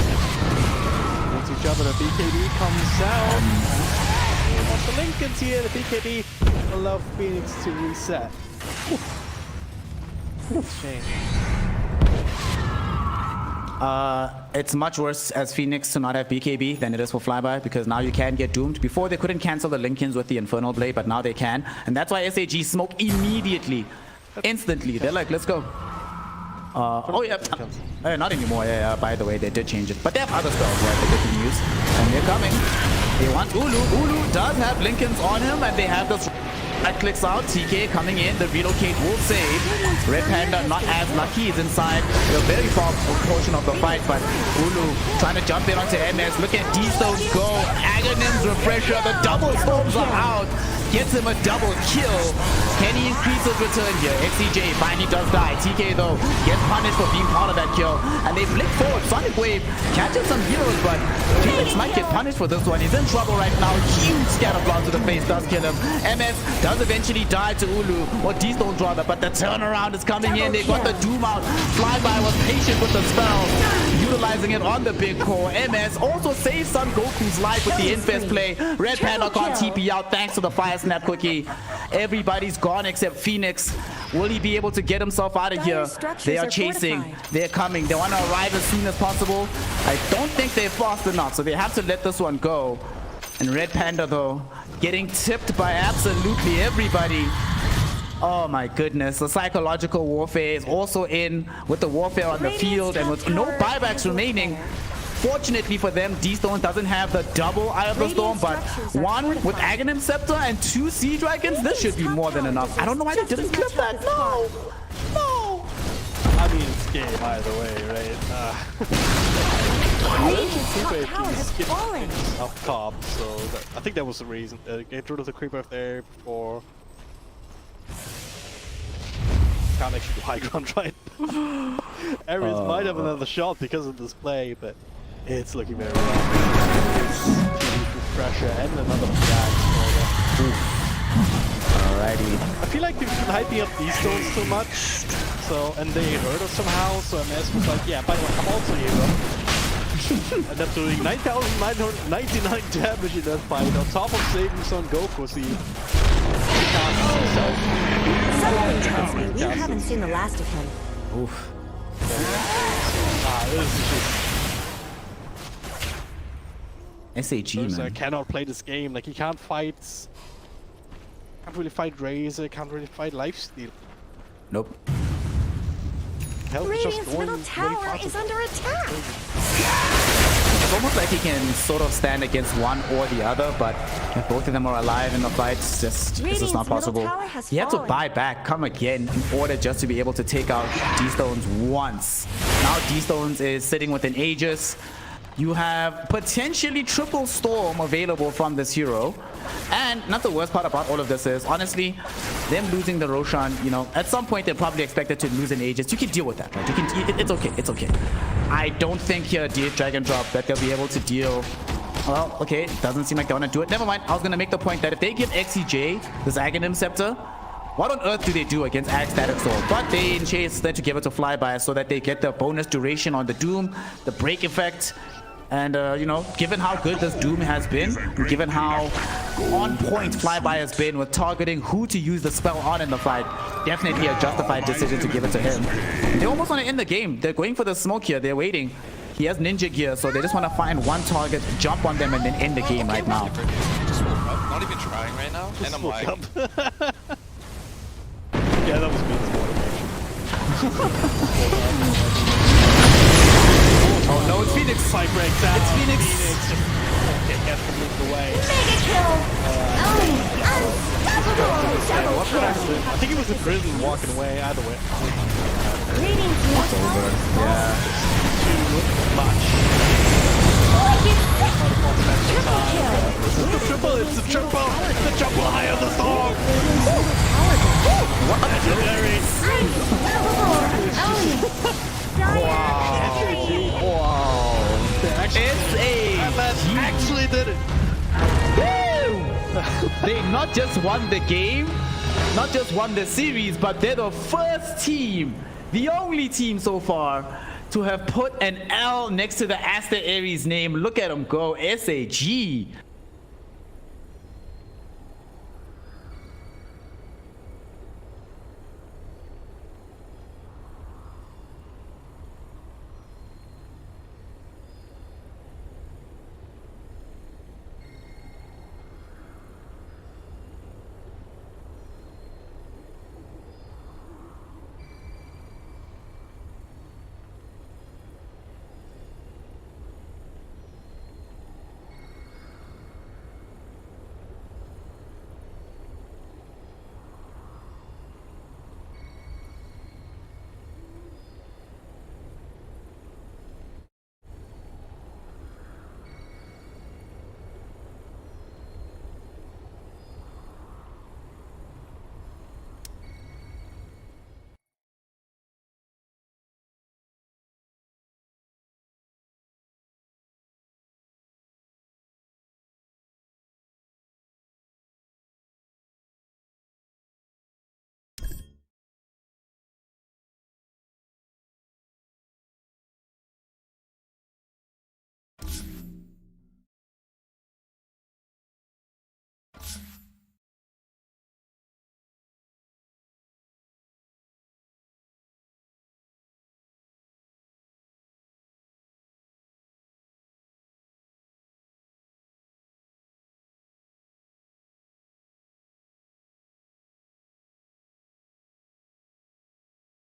against each other. The BKB comes down. What's the Lincolns here? The BKB allow Phoenix to reset. Shame. It's much worse as Phoenix to not have BKB than it is for Flyby, because now you can get doomed. Before they couldn't cancel the Lincolns with the Infernal Blade, but now they can. And that's why SAG smoke immediately, instantly. They're like, let's go. Oh yeah, not anymore. Yeah, by the way, they did change it. But they have other spells, right, that they can use. And they're coming. They want Ulu. Ulu does have Lincolns on him, and they have this. That clicks out. TK coming in. The relocate will save. Red Panda not as lucky. He's inside a very far portion of the fight, but Ulu trying to jump in onto MS. Look at D-Stones go. Aghanim's refresher. The double storms are out. Gets him a double kill. Can he increase his return here? XCJ finally does die. TK though gets punished for being part of that kill. And they flick forward. Sonic Wave catches some heroes, but Felix might get punished for this one. He's in trouble right now. Huge scatter blast to the face does kill him. MS does eventually die to Ulu, or D-Stones rather, but the turnaround is coming in. They got the Doom out. Flyby was patient with the spell, utilizing it on the big core. MS also saves Son Goku's life with the Infest play. Red Panda can't TP out thanks to the Fire Snap Cookie. Everybody's gone except Phoenix. Will he be able to get himself out of here? They are chasing. They're coming. They want to arrive as soon as possible. I don't think they're fast enough, so they have to let this one go. And Red Panda, though, getting tipped by absolutely everybody. Oh my goodness. The psychological warfare is also in with the warfare on the field, and with no buybacks remaining. Fortunately for them, D-Stone doesn't have the double Eye of the Storm, but one with Aghanim Scepter and 2 Sea Dragons, this should be more than enough. I don't know why they didn't clip that. No! No! I mean, it's game either way, right? Up top, so I think that was the reason. Get rid of the creeper there before. Can't actually do high ground, right? Aries might have another shot because of this play, but it's looking very well. Pressure and another flag. Alrighty. I feel like they've been hyping up these stones too much, so and they hurt us somehow. So MS was like, yeah, by the way, I'm also here. End up doing 9,999 damage in that fight, on top of saving Son Goku. Something tells me we haven't seen the last of him. Oof. This is just... SAG, man. I cannot play this game. Like, he can't fight... Can't really fight Razor, can't really fight Lifesteal. Nope. Health is just Radiant's going middle tower is under attack. It's almost like he can sort of stand against one or the other, but if both of them are alive in the fight, it's just not possible. He had to buy back, come again, in order just to be able to take out D-Stones once. Now D-Stones is sitting with an Aegis. You have potentially triple Storm available from this hero. And not the worst part about all of this is, honestly, them losing the Roshan, you know, at some point they're probably expected to lose an Aegis. You can deal with that, right? You can, it's okay, it's okay. I don't think here, Drag and Drop, that they'll be able to deal. Well, okay, doesn't seem like they want to do it. Never mind, I was going to make the point that if they give XCJ this Aghanim Scepter, what on earth do they do against Ag Static Sword? But they chase them to give it to Flyby so that they get the bonus duration on the Doom, the break effect. And, you know, given how good this Doom has been, given how on point Flyby has been with targeting who to use the spell on in the fight, definitely a justified decision to give it to him. They almost want to end the game. They're going for the smoke here. They're waiting. He has ninja gear, so they just want to find one target, jump on them, and then end the game right now. Just woke up, not even trying right now, and I'm like... Yeah, that was good. Oh no, it's Phoenix! Fight breaks out. It's Phoenix! Just gets them moved away. Mega kill! Unstoppable! I think it was the Grizzly walking away, either way. Radiant's middle tower. Yeah. Too much. This is the triple, it's the triple! The triple Eye of the Storm! What? Legendary! Unstoppable! Wow. they not just won the game, not just won the series, but they're the first team, the only team so far to have put an L next to the Aster.Aries name. Look at them go. SAG.